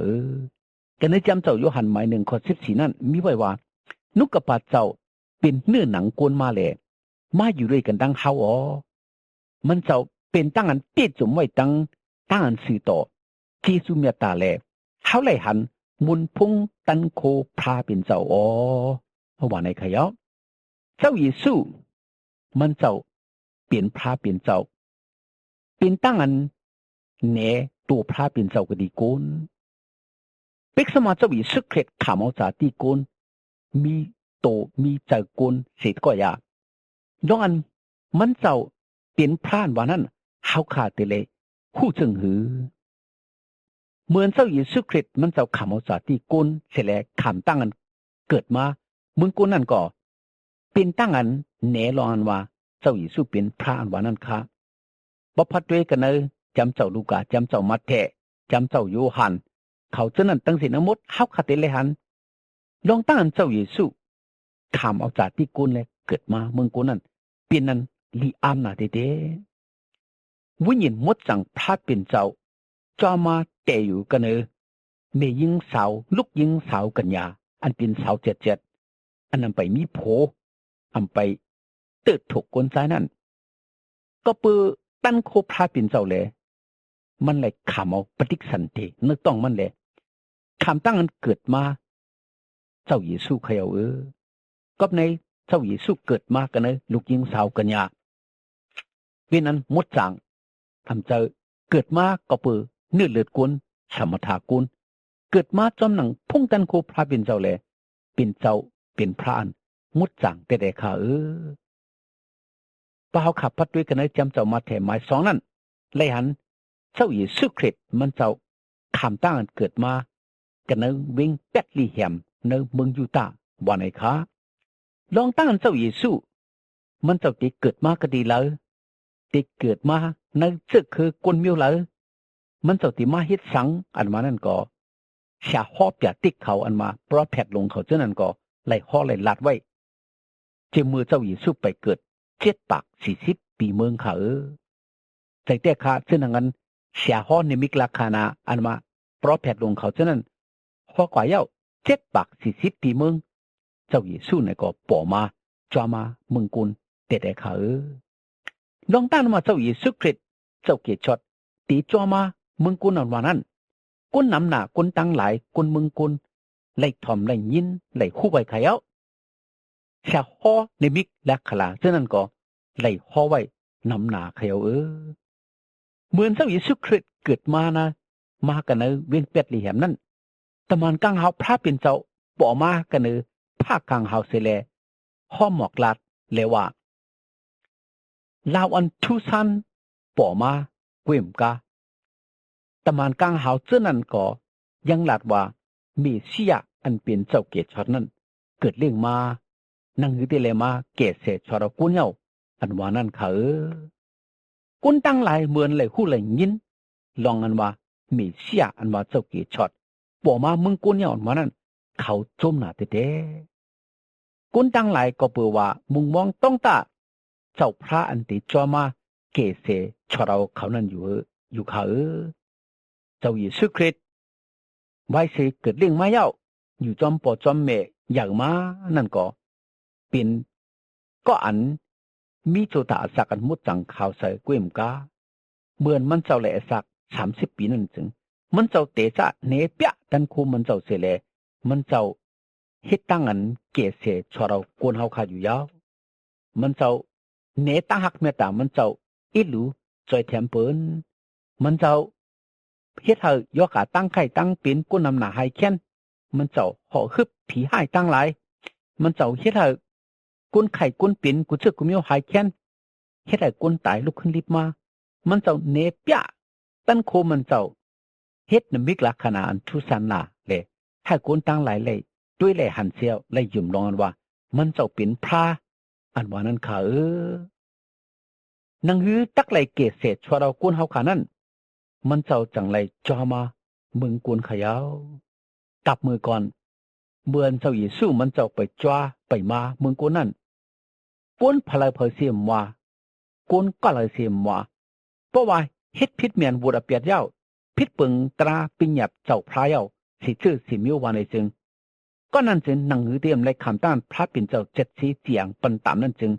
กันในจำเจ้าโยหันหมาย1 ข้อ 14นั่นมีไว้ว่านุกกะปาเจ้าเป็นเนื้อหนังกวนมาแหละมาอยู่ด้วยกันดังเฮาอ๋อมันเจ้าเป็นตั้งอันเตี้ยจมไว้ตั้งอันสื่อต่อเจสุเมียตาแลเฮาไหลหันมุนพุงตันโคพระเป็นเจ้าอ๋อเพราะว่าในขยะเจ้าเยซูมันเจ้าเปลี่ยนพระเป็นเจ้าเป็นตั้งอันแหนตัวพระเป็นเจ้าก็ดีโกนเป็กสมาเจ้าเยซูคริสต์ขามาจากที่โกนมีโตมีใจโกนเสร็จก็อย่าย้อนมันเจ้าเปลี่ยนพระว่านั้นเฮาขาดไปเลยคู่จึงหือเหมือนเจ้าเยซูคริสต์มันเจ้าขามาจากที่โกนเสร็จแล้วขามตั้งอันเกิดมาเมืองโกนนั่นก็เป็นตั้งอันแหนรออันว่าเจ้าเยซูเป็นพระอันว่านั้นค่ะบ่พัดด้วยกันเลยจำเจ้าลูกาจำเจ้ามัทธิวจำเจ้าโยฮันเขาเจ้านั้นตั้งสินหมดเฮาคาเตเลยหันลองตั้งอันเจ้าเยซูขามเอาจากที่กุนเลยเกิดมาเมืองกุนนั้นเป็นนั้นลีอามนาเดวิญญาณมดจังพระเป็นเจ้าจอมาแต่อยู่กันเมยิงสาวลูกยิงสาวกัญญาอันเป็นสาว77อันนั้นไปมีโผอันไปเติดถกกลใจนั่นก็เปือตั้นโคพระเป็นเจ้าเลยมันเลยขามเอาปฏิสันตินึกต้องมันเลยขามตั้งอันเกิดมาเจ้าเยซูเขย่าก็ในเจ้าเยซูเกิดมากันลูกยิงสาวกัญญาเว้นนั้นมดจังทำเจ้าเกิดมาก็เปือเนื้อเลือดกุนสมถากุนเกิดมาจอมหนังพุ่งตันโคพระเป็นเจ้าเลยเป็นเจ้าเป็นพระอันมดจังแต่ค่ะเปล่าขับพัดด้วยกันจำเจ้ามาแถมหมาย2นั่นเลยหันเจ้าเยซูคริสต์มันเจ้าขามตั้งเกิดมากันวิ่งเบธลีเฮมในเมืองยูตาห์ว่าไหนคะลองตั้งเจ้าเยซูมันเจ้าที่เกิดมาก็ดีแล้วที่เกิดมาในซึกคือกวนมิวแล้วมันเจ้าที่มาเฮ็ดสังอันมานั่นก็ชาฮอบอย่าติ๊กเขาอันมาเพราะแผดลงเขาเจ้านั้นก็ไล่ห่อไล่ลัดไว้เจ้ามือเจ้าเยซูไปเกิด7 ปาก 40 ปีเมืองค่ะแต่แต่ค่ะเช่นนั้นเสียห้อในมิกลาคานาอันมาเพราะแผดลงเขาเช่นนั้นข้อกว่าเย้า7 ปาก 40 ปีเมืองเจ้าเยซูเนี่ยก็ป่อมาจามาเมืองกุนแต่ค่ะลองตั้งมาเจ้าเยซูคริสต์เจ้าเกชดตีจามาเมืองกุนอันว่านั้นกุนนำหน้ากุนตั้งหลายกุนเมืองกุนไล่ทอมไล่ยินไล่คู่ไว้ขายเย้าเสียห้อในมิกลาคานาเช่นนั้นก็ไล่ห่อไว้นำหนาเขย่าเหมือนเจ้าเยซูคริสต์เกิดมานะมากันเวียนเปดลีแหมนั่นแต่มันกังเฮาพระเป็นเจ้าป่อมากันภาคกังเฮาเสเลห้อหมอกลาดเลว่าลาวอันทุสันป่อมาเวมกาแต่มันกังเฮาเจ้านั้นก็ยังลาดว่าเมสสิยาอันเป็นเจ้าเกศชอดนั้นเกิดเรื่องมานั่งอยู่ที่เลมาเกศเสชอดกุญเฮาอันว่านั่นค่ะกุนตั้งหลายเหมือนเลยคู่เลยยินลองอันว่ามีเสียอันว่าเจ้าเกชอดป่อมามึงกุนเนี่ยอันว่านั้นเขาจมหนาเต้กุนตั้งหลายก็เปือว่ามุงมองต้องตาเจ้าพระอันติจอมาเกเสชอเราเขานั้นอยู่ค่ะเจ้าเยซูคริสต์ไว้เสเกิดเรื่องมาเย้าอยู่จอมปอจอมเมอย่างมานั่นก็เป็นก็อันมีโจตาสักอันมุดจังข่าวใส่กุ้มกาเหมือนมันเจ้าแหล่สัก30 ปีนั่นจึงมันเจ้าเตจะเนเปียดันคูมันเจ้าเสเลมันเจ้าเฮ็ดตั้งอันเกเสชอเรากวนเฮาคาอยู่ยาวมันเจ้าเนตั้งหักเมตตามันเจ้าอิลูจอยแถมเปิ้นมันเจ้าเฮ็ดให้ยอกาตั้งไข่ตั้งเป็นกุนนำหน้าให้แค้นมันเจ้าห่อฮึบผีหายตั้งหลายมันเจ้าเฮ็ดให้ กุนไข่กุนปิ่นกูเชื่อกูมีหายแค้นเฮ็ดให้กุนตายลุกขึ้นรีบมามันเจ้าเนเปียตั้นโคมันเจ้าเฮ็ดน้ำมิกลักษณะอันทุสันนาเลยให้กุนตั้งหลายเลยด้วยเลยหันเสียวเลยยุ่มลองกันว่ามันเจ้าเป็นพระอันว่านั้นค่ะนังฮือตักไหลเกศเศษชัวเรากุนเฮาขานั้นมันเจ้าจังไหลจอมามึงกุนขยาวกลับมือก่อนเมื่อเจ้าเยซูมันเจ้าไปจ้าไปมามึงกุนนั้นกุนพลายเพอเสียมว่ากุนก็เลยเสียมว่าเพราะว่าเฮ็ดผิดเมียนวูดอเปียดเย้าผิดปึงตราปิญญับเจ้าพระเย้าสิชื่อสิมิววานในจึงก็นั่นจึงนังหือเตรียมเลยคำต้านพระปิ่นเจ้าเจ็ดสีเจียงปันตามนั่นจึง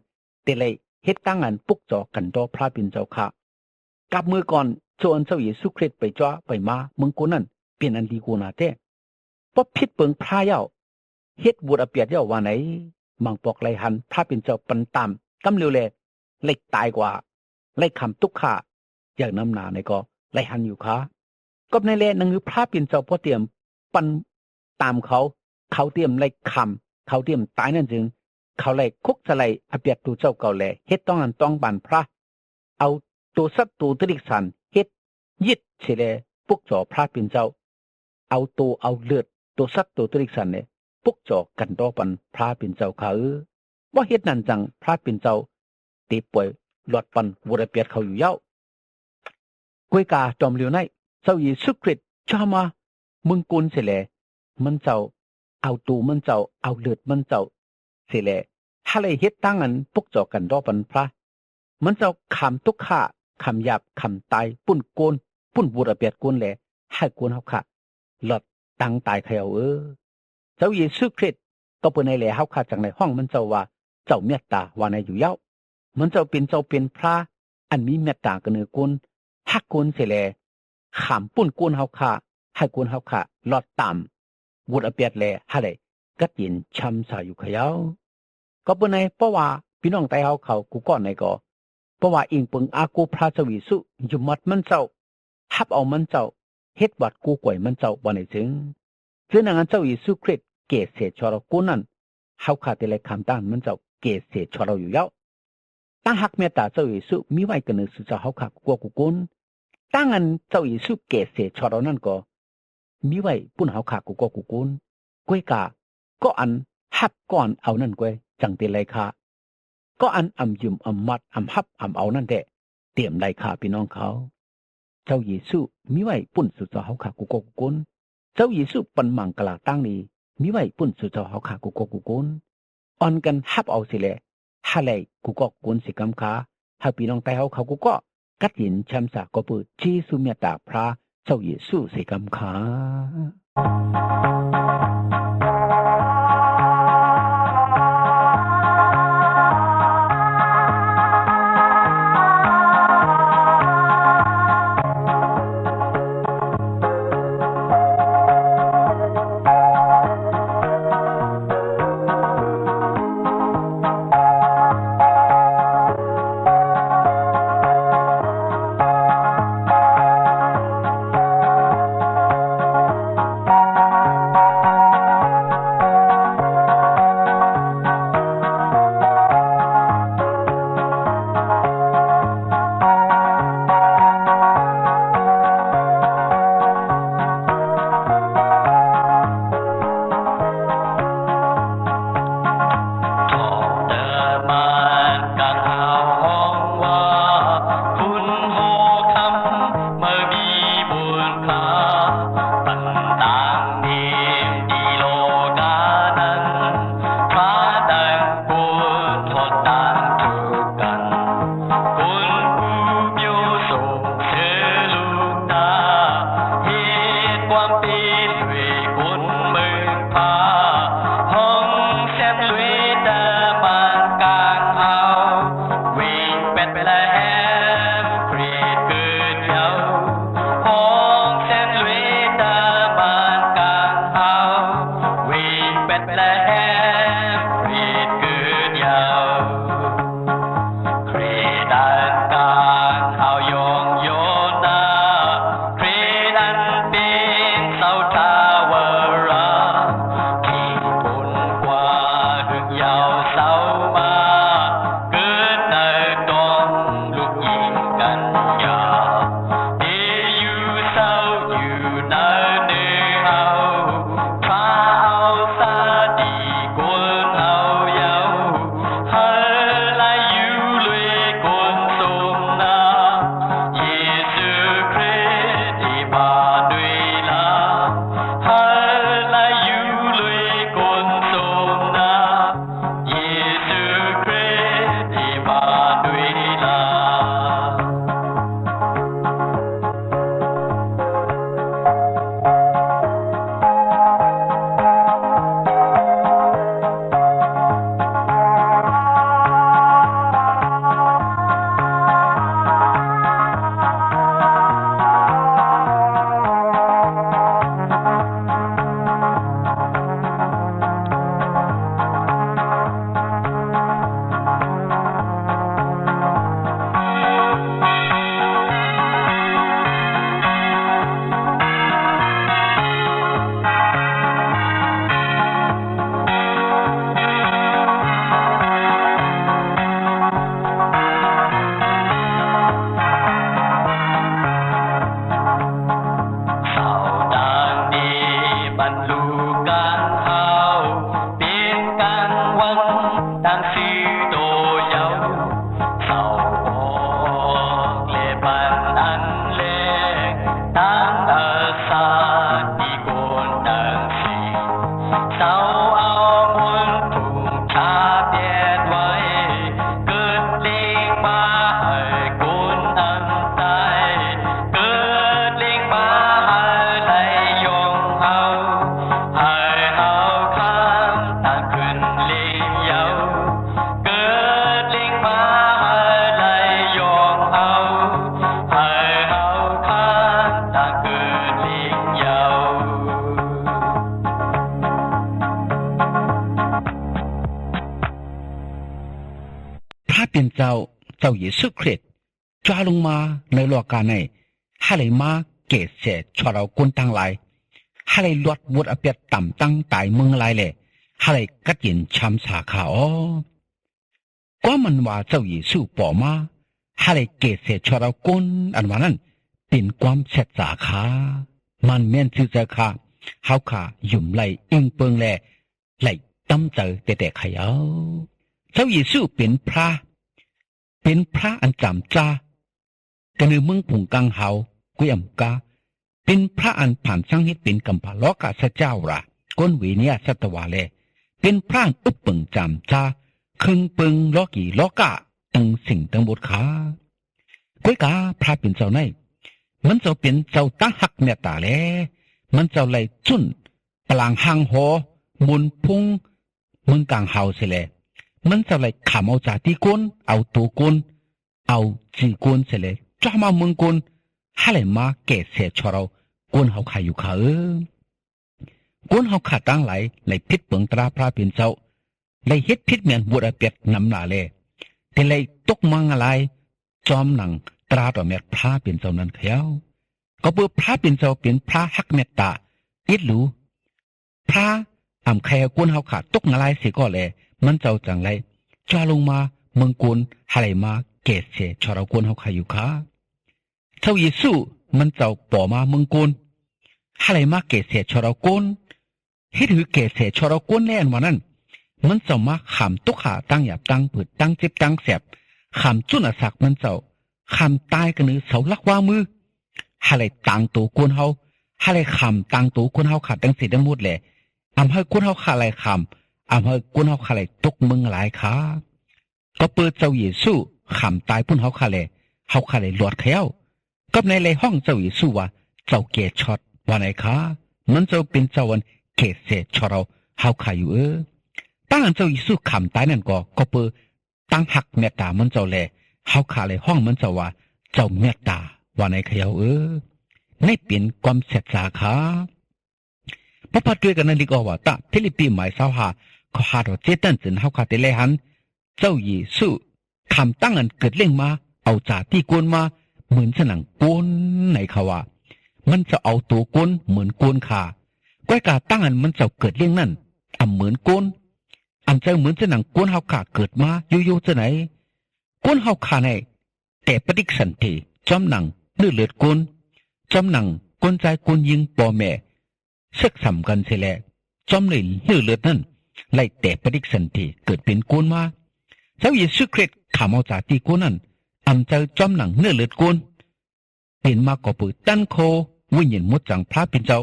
เตเลยเฮ็ดตั้งอันปุกจอกันดอพระปิ่นเจ้าค่ะกับมือก่อนโจนเจ้าเยซูคริสต์ไปจ้าไปมามึงกูนั่นเป็นอันดีกูนาเต้เพราะผิดปึงพระเย้าเฮ็ดวูดอเปียดเย้าว่าไหนมังปอกไหลหันพระปิ่นเจ้าปันตามกำเร็วเลยเล็กตายกว่าไล่คำตุกขาอย่างน้ำหนาในก็ไล่หันอยู่ค่ะก็ในแลนังคือพระปิ่นเจ้าพอเตรียมปันตามเขาเตรียมไล่คำเขาเตรียมตายนั่นจึงเขาไล่คุกจะไล่อเปียดตัวเจ้าเก่าแลเฮ็ดต้องอันต้องบันพระเอาตัวสัตว์ตัวตริกสันเฮ็ดยิดเฉลปุกจ่อพระปิ่นเจ้าเอาตัวเอาเลือดตัวสัตว์ตัวตริกสันเนี่ยปุกจ่อกันดอปันพระปิ่นเจ้าเขาว่าเฮ็ดนั่นจังพระปิ่นเจ้าตีป่วยหลอดปันวัวเปียดเขาอยู่เย้ากวยกาจอมเหลียวในเจ้าเยซูคริสต์ชามามึงกุนเสแลมันเจ้าเอาตูมันเจ้าเอาเลือดมันเจ้าเสแลถ้าเลยเฮ็ดตั้งอันปุกจ่อกันดอปันพระมันเจ้าคำตุกข่าคำหยาบคำตายปุ่นโกนปุ่นวัวเปียดโกนแลให้โกนเฮาค่ะหลอดตั้งตายเขาเจ้าเยซูคริสต์ก็เปิ้นในแลเฮาค่ะจังในห้องมันเจ้าว่าเจ้าเมตตาว่าในอยู่เย้ามันเจ้าเป็นพระอันมีเมตตากันเนือกุนฮักกุนเสแลขามปุ่นกุนเฮาค่ะให้กุนเฮาค่ะลอดต่ำวุดอเปียดแลหะเลยกัดยินช้ำสาอยู่ขยาวก็เปิ้นในเพราะว่าพี่น้องไตเฮาเขากูก่อนในก็เพราะว่าอิงปึงอากูพระเจ้าเยซูอยู่มัดมันเจ้าฮับเอามันเจ้าเฮ็ดวัดกูก่วยมันเจ้าบ่ได้จึงซึ่งนั้นเจ้าเยซูคริสต์เกศเสชอเรากูนั้นเฮาค่ะแต่ละคำต้านมันเจ้าเกศเสชอเราอยู่ยาวตั้งหักเมตตาเจ้าเยซูมีไว้กันเนือสุเจ้าเฮาค่ะกูกูกุนตั้งอันเจ้าเยซูเกศเสชอเรานั่นก็มีไว้ปุ่นเฮาค่ะกูกูกุนกวยกาก็อันฮับก่อนเอานั่นกวยจังเตไลค่ะก็อันอำยุมอำมัดอำฮับอำเอานั่นแหละเตรียมไลค่ะพี่น้องเขาเจ้าเยซูมีไว้ปุ่นสุเจ้าเฮาค่ะกูกูกุนเจ้าเยซูปันมังกลาตั้งนี้มีไว้ปุ่นสุเจ้าเฮาค่ะกูกูกุนอ่อนกันฮับเอาสิแลฮะเลยกูก็กุนสิกำขาหาพี่น้องไตเฮาเขากูก็กัดยินแชมสากปือจีสุเมตตาพระเจ้าเยซูสิกำขา ระเป็นเจ้าเยซูคริสต์จ้าลงมาในโลกาในให้เลยมาเกศเสชเราคนตั้งหลายให้เลยลวดวุดอเปียต่ำตั้งตายเมืองหลายเลยให้เลยกัดยินช้ำสาขาก็มันว่าเจ้าเยซูปอมาให้เลยเกศเสชเราคนอันว่านั้นเป็นความเสดสาขามันแม่นชื่อเจ้าค่ะเขาขายุ่มไหลอิงเปิงแลไหลตั้มเจอแต่ขยาวเจ้าเยซูเป็นพระอันจำจ้ากระนือมึงผงกังเฮากุยำกาเป็นพระอันผ่านช่างฮิตเป็นกัมพาลอกาสเจ้าระก้นวีเนียสัตวาเลเป็นพระอุปปึงจำจ้าคึงปึงลอกีลอกะตึงสิ่งตึงบทขากุยกาพระเป็นเจ้าในมันเจ้าเป็นเจ้าตั้งหักเมตตาแลมันเจ้าไหลจุนปลางหางหอมุนพุงมึงกลางเฮาเสแลมันจะไหลขำเอาจากที่ก้นเอาตัวก้นเอาจีก้นเสแลจ้ามามึงก้นให้เลยมาเกศเสียชเราก้นเฮาขายอยู่ขาก้นเฮาขาดตั้งไหลไหลพิษเปิงตราพระเป็นเจ้าไหลเฮ็ดพิษเมียนบวชเปียดนำหนาเลยแต่ไหลตกมังอะไรจอมหนังตราต่อเมียพระเป็นเจ้านั้นเขียวก็เปิดพระเป็นเจ้าเป็นพระฮักเมตตาอิดรู้พระอ่ำใครก้นเฮาขาดตกอะไรเสียก็เลยมันเจ้าจังไรจ้าลงมาเมืองกุนอะไรมาเกศเสชเรากุนเฮาขายอยู่ขาเจ้าเยซูมันเจ้าป่อมาเมืองกุนอะไรมาเกศเสชเรากุนเฮ็ดหือเกศเสชเรากุนแน่นวันนั้นมันเจ้ามาขำตุกขาตั้งหยาบตั้งผืดตั้งเจ็บตั้งแสบขำจุนอสักมันเจ้าขำตายกันนือเสาลักว่ามืออะไรต่างตัวกุนเฮาอะไรขำต่างตัวกุนเฮาขาดตั้งสีดังมุดแหละอำให้กุนเฮาขาอะไรขำให้กุนเฮาขาเลยตกมึงหลายขาก็เปิดเจ้าเยซูขำตายพุ่นเฮาขาเลยหลอดเขียวกับในเลยห้องเจ้าเยซูว่าเจ้าเกศช็อตว่าไหนขามันเจ้าเป็นเจ้าวันเกศเสชเราเฮาขาอยู่ตั้งเจ้าเยซูขำตายนั่นก็เปิดตั้งหักเมตตามันเจ้าแลเฮาขาเลยห้องมันเจ้าว่าเจ้าเมตตาว่าไหนเขียวในเปลี่ยนความเสดสาขาพระพัดด้วยกันนั่นดีกว่าตะฟิลิปปีหมายสาวหาเขาหาเราเจตันสินเฮาขาดเลยหันเจ้าเยซูคำตั้งอันเกิดเรื่องมาเอาจากที่กวนมาเหมือนสนังกวนไหนเขาว่ามันจะเอาตัวกวนเหมือนกวนขาก้อยกาตั้งอันมันจะเกิดเรื่องนั่นเหมือนกวนเจ้าเหมือนสนังกวนเฮาขาเกิดมาอยู่ๆจะไหนกวนเฮาขาในแต่ปฏิสันติจอมหนังเลือดกวนจอมหนังกวนใจกวนยิงปอแม่ศึกสำกันเสียแหละจอมเลยเลือดนั่นไล่แต่ปฏิสันติเกิดเป็นกวนมาเจ้าเยซูคริสต์ขามเอาจากที่กวนนั้นเจ้าจอมหนังเลือดกวนเป็นมาก็ปืตั้นโควิญญาณมุดจังพระเป็นเจ้า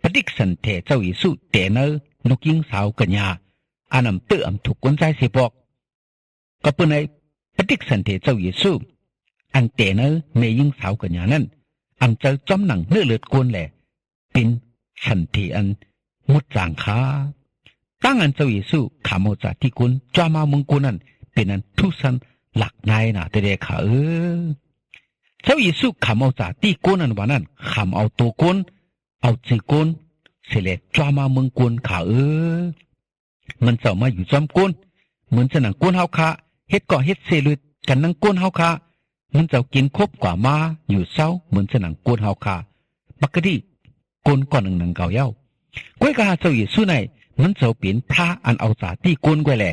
ปฏิสันติเจ้าเยซูแต่เนอลูกยิงสาวกัญญาเตื้อถูกกวนใจเสียบอกก็เป็นในปฏิสันติเจ้าเยซูแต่เนอเมยิงสาวกัญญานั้นเจ้าจอมหนังเลือดกวนแหละเป็นสันติมุดจางขาตั้งเจ้าเยซูขามเอาจากที่กุนจอมาเมืองกุนนั้นเป็นทุสันหลักนายนะแต่เด็กขาเจ้าเยซูขามเอาจากที่กุนนั้นวันนั้นขามเอาตัวกุนเอาจีกุนเสร็จจอมาเมืองกุนขามันเจ้ามาอยู่จอมกุนเหมือนสนังกุนเฮาขาเฮ็ดก่อเฮ็ดเสลุดกันนังกุนเฮาขามันเจ้ากินครบกว่ามาอยู่เศร้าเหมือนสนังกุนเฮาขาปกติกุนก่อนหนึ่งเก่าเย้าก้อยกาเจ้าเยซูในมันเจ้าเปลี่ยนพระอันเอาจากที่กุนไว้แหละ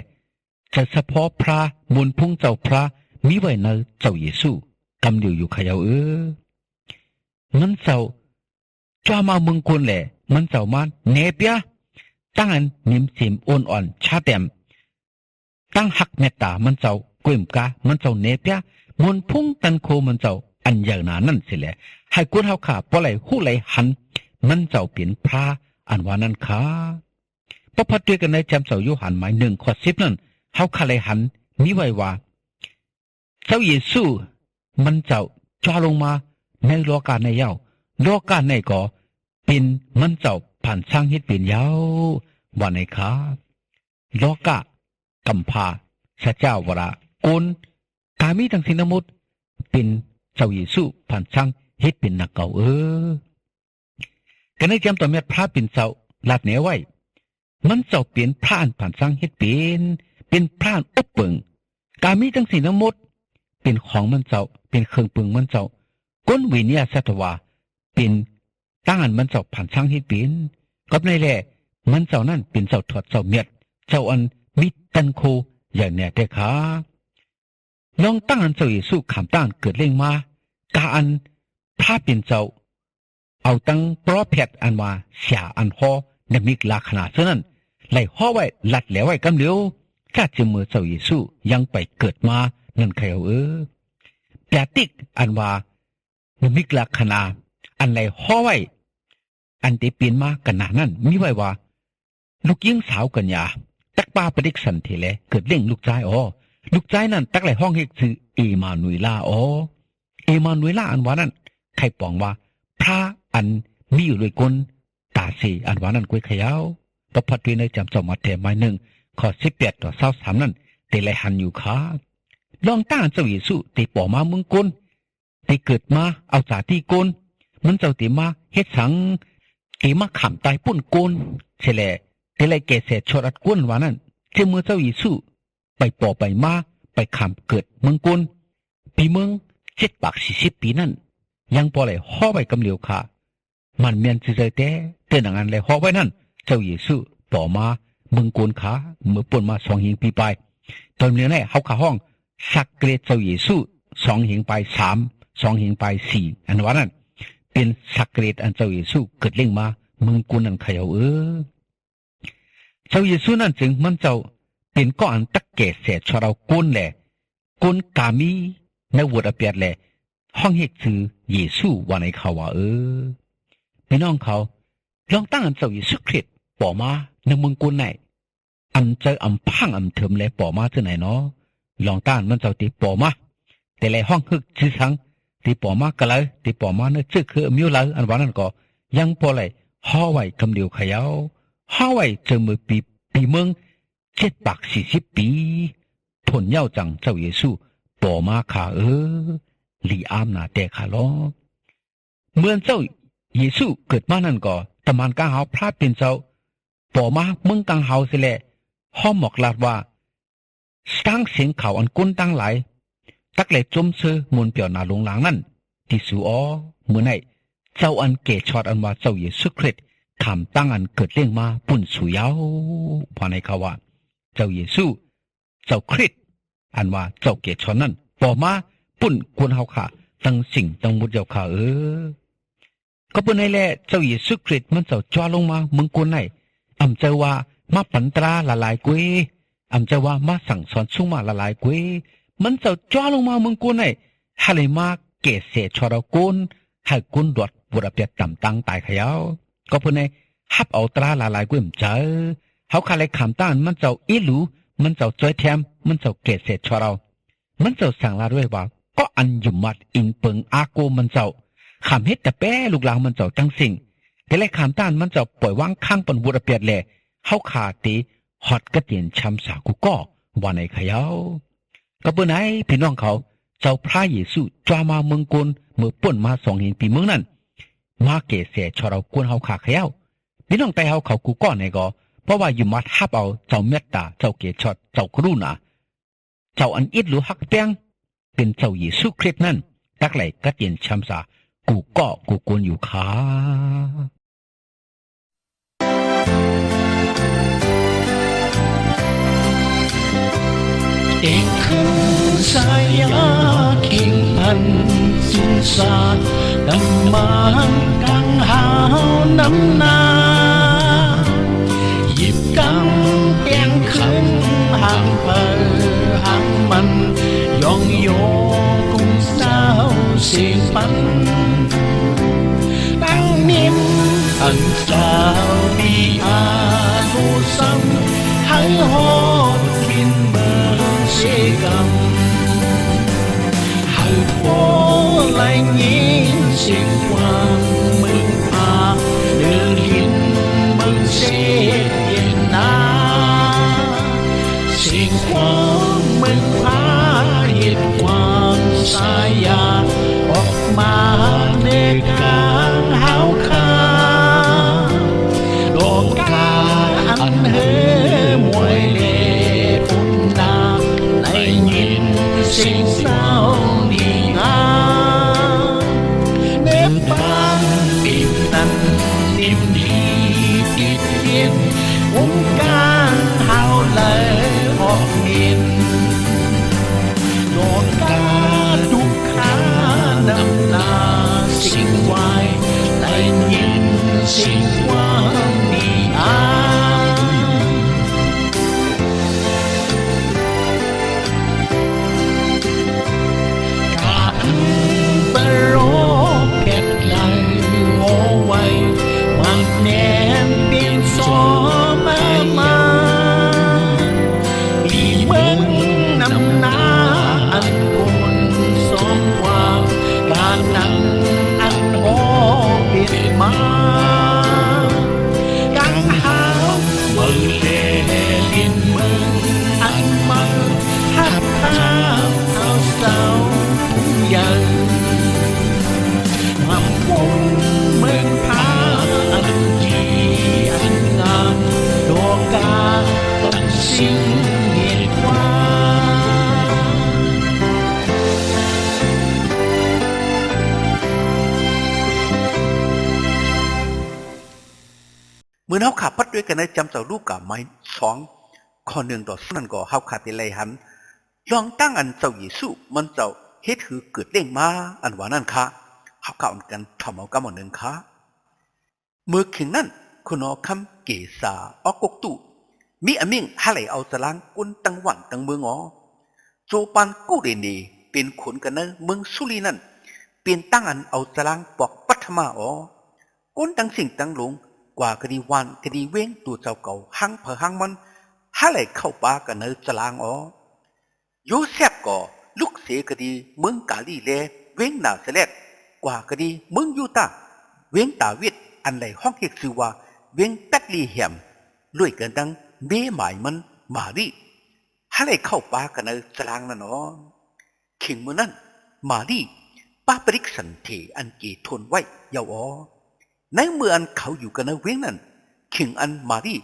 จะเฉพาะพระบุญพุ่งเจ้าพระมีไว้ในเจ้าเยซูกำอยู่ขยาวมันเจ้าจ้ามาเมืองกุนแหละมันเจ้ามันเนเปียตั้งอันนิมสิมอ่อนชาเต็มตั้งหักเมตตามันเจ้ากวยมกามันเจ้าเนเปียบุญพุ่งตันโคมันเจ้าอันอย่างนั้นนั่นสิแหละให้กุนเฮาขาปล่อยหูไหลหันมันเจ้าเปลี่ยนพระอันว่านั้นขาพระพัดด้วยกันในจำเสาโยหันหมาย1:10นั่นเฮาขาเลยหันมีไว้ว่าเจ้าเยซูมันเจ้าจ้าลงมาในโลกาในเย้าโลกาในก็เป็นมันเจ้าผ่านช่างเฮ็ดเป็นเย้าว่าในขาโลกะกัมพาพระเจ้าวระโกนกามีทั้งสิ้นทั้งหมดเป็นเจ้าเยซูผ่านช่างเฮ็ดเป็นนักเก่ากันในจำตัวเม็ดพระเป็นเจ้าลาดเหนียวไว้มันเจ้าเปลี่ยนพระอันผ่านสร้างเฮ็ดเป็นพระอันอุปเปิง การมีทั้งสิ่งทั้งหมดเป็นของมันเจ้าเป็นเครื่องปรุงมันเจ้าก้นวิญญาณสัตวาเป็นตั้งอันมันเจ้าผ่านช่างให้เป็นกับในแหละมันเจ้านั่นเป็นเจ้าถอดเจ้าเมียดเจ้าอันมิตันโคอย่างแน่แต่ขาลองตั้งอันเจ้าเยซูขามตั้งเกิดเร่งมากาอันพระเป็นเจ้าเอาตั้งปลอแพทย์อันว่าเสียอันฮอนมิกลาขนาดนั้นไหลห่อไว้ลัดแล้วไว้กำเดียวถ้าจะมือเจ้าเยซูยังไปเกิดมานั่นใครเอาแปลติกอันว่านมิกลาขนาอันไหลห่อไว้อันที่เปลี่ยนมากันนานั้นมีไว้ว่าลูกยิงสาวกันยาตักป้าประดิษฐ์สันเทเลเกิดเล่งลูกชายลูกชายนั่นตักไหลห้องเฮกคือเอมานุยลาเอมานุยลาอันว่านั้นใครปองว่าพระอันมีอยู่ด้วยกลตาสีอันว่านั้นกุ้ยขยาวประพัดด้วยในจำจอมมาเทไม้หนึ่งข้อ18ต่อ23นั้นเตไหลหันอยู่ขาลองต้านเจ้าเยซูตีป่อมาเมืองกลตีเกิดมาเอาสาที่กลมันเจ้าตีมาเฮ็ดสังตีมาขำตายปุ่นกลเฉลเตไหลแก่เสดชอดกลว่านั้นเจ้ามือเจ้าเยซูไปป่อไปมาไปขำเกิดเมืองกลปีเมือง7 ปาก 40 ปีนั่นยังพอเลยห่อไว้กำเหลียวค่ะมันเมียนซื่อๆแต่เตือนงานเลยห่อไว้นั่นเจ้าเยซูต่อมาเมืองกลขาเมื่อป่นมา2 หิงปีไปตอนนี้เนี่ยเขาขาห้องสักเกรดเจ้าเยซู2 หิงไป3 2 หิงไป4อันว่านั้นเป็นสักเกรดอันเจ้าเยซูเกิดเล่งมาเมืองกลนั่นเขย่าเจ้าเยซูนั่นจึงมันเจ้าเป็นก้อนตักแก่เสดชเราก้นแหละก้นกามีในวัดอเปียดแหละห้องเฮกคือเยซูว่าในเขาว่าพี่น้องเขาลองตั้งอันเจ้าเยซูคริสต์ป่อมาในเมืองกลไหนอันเจออำพังอำเถิมเลยป่อมาที่ไหนเนาะลองตั้งมันเจ้าตีป่อมาแต่เลยห้องฮึกชื่อสังตีป่อมาก็เลยตีป่อมาเนื้อชื่อคือมิวเลยอันว่านั้นก็ยังพอเลยห่อไว้คำเดียวขยาวห่อไว้เจอมือปีเมือง7 ปาก 40 ปีผลเย้าจังเจ้าเยซูป่อมาขาลีอามนาแต่ขาล้อเมื่อเจ้าเยซูเกิดมานั่นก็ตะมันกางเฮาพระเป็นเจ้าป่อมาเมืองกางเฮาสิแลห้อมหมอกลาดว่าสร้างเสียงข่าวอันก้นตั้งหลายตักเลยจมเสือมนเปียวนาลงหลังนั่นที่สูเมื่อไหนเจ้าอันเกชอดอันว่าเจ้าเยซูคริสต์คำตั้งอันเกิดเรื่องมาปุ่นสุยาวพอในเขาว่าเจ้าเยซูเจ้าคริสต์อันว่าเจ้าเกชอดนั่นป่อมาปุ่นกวนเฮาค่ะตั้งสิ่งตั้งมุดเจ้าค่ะก็เป็นไงแหละเจ้าเยซูคริสต์มันเจ้าจ้าลงมาเมืองกวนไหนอำเจ้าว่ามาปันตราละลายกุยอำเจ้าว่ามาสั่งสอนสุ่งมาละลายกุยมันเจ้าจ้าลงมาเมืองกวนไหนฮาเลยมาเกษเสชอรกุนให้กุนดวดบุรเปียต่ำตังตายขยาวก็เป็นไงฮับเอาตราละลายกุยมเจอเขาคาเลยขำต้านมันเจ้าอีหลูมันเจ้าจ้อยแถมมันเจ้าเกษเสชอเรามันเจ้าสั่งลาด้วยว่าก็อันยุ่มมัดอิงเปิงอาโกมันเจ้าขำเฮ็ดแต่แป้ลูกหลางมันเจ้าจังสิ่งแต่และขำต้านมันเจ้าปล่อยวางข้างปนบุรเปียแหล่เฮาขาตีฮอดกระเตียนช้ำสากุก็ว่าในขยาวก็เปิ้นไหนพี่น้องเขาเจ้าพระเยซูจามาเมืองกลเมื่อป่นมา2 หิงปีเมืองนั้นมาเกษชอเรากวนเฮาขาขยาวพี่น้องแต่เฮาเขากุก็ในก็เพราะว่าอยู่มัดฮับเอาเจ้าเมตตาเจ้าเกชอดเจ้ากรุณาเจ้าอันอิดหรือฮักแตงเป็นเจ้าเยซูคริสต์นั่นตักไหลกระเตียนช้ำสากูก็กูกวนอยู่ขาเอกคือสายาคิงพันสินสาดนำมากังหาวน้ำนาหยิบกังแกงขึ้นห่างเปิดห่างมันยองโยกุ้งสาวเสียงปันตั้งนิ่มอันสาวดีอาดูซ้ำให้หอดบินเบอร์เสกำให้พอไหลยินเสียงความมึงพาเดือลินมึงเสียเย็นนาเสียงความมึงพาเหตุความสายาออกมาในกลางหาวคาโลกาอันเฮมวยเลปุ่นนาในยิน สิ่งเศร้าดีงามเน็บปานปิดนั้นนิ่มดีติดเย็นวงการเฮาเลยออกเห็นโดนกาดุกขานำนาสิ่งไว้ได้ยินสิ่งว่าดีอากาบรอเก็บไหลโอไว้มันแนมเป็นสอมามีเมืองนำนาอันคนสมความการนั้นอันโอเป็นมากังหาเมืองเลลินเมืองอันมาหักข้าเอาเศร้าใหญ่มาวนเมืองพาอันดีอันงามดวงกาตัดสิ่งเหตุว่า เมื่อเฮาขาพัดด้วยกันนะจำเจ้าลูกกับไม้2ข้อ1ต่อนั่นก็เฮาขาดไลหันลองตั้งอันเจ้าเยซูมันเจ้าเฮ็ดคือเกิดเร่งมาอันว่านั่นค่ะเฮาเข้ากันทำเอากำหนด1ค่ะเมื่อคืนนั้นคุณอคำเกษาออกกกตุมีอมิงหาไหลเอาสลางกุนตังหวันตังเมืองอ๋อโจปันกู้เดนีเป็นขนกันนะเมืองสุรีนั่นเปลี่ยนตั้งอันเอาสลางปอกปัทมาอ๋อกุนตังสิ่งตังหลงกว่าคดีวันคดีเว้งตัวเจ้าเก่าหังเผอหังมันหาไหลเข้าป่ากันเนอสลางอ๋อโยเซฟก็ลุกเสียคดีเมืองกาลีเลเว้งหนาเสลดกว่าคดีเมืองยูตาเว้งตาวิดอันไหลห้องเรียกชื่อว่าเว้งแปดลีแฮมด้วยกันดังเบ้หมายมันมารีหาไหลเข้าป่ากันเนอสลางนั่นอ๋อขิงเมื่อนั้นมารีป้าปริกสันเทอันเกทนไว้ยาวอ๋อในเมื่ออันเขาอยู่กันในเว้งนั้นขิงอันมารี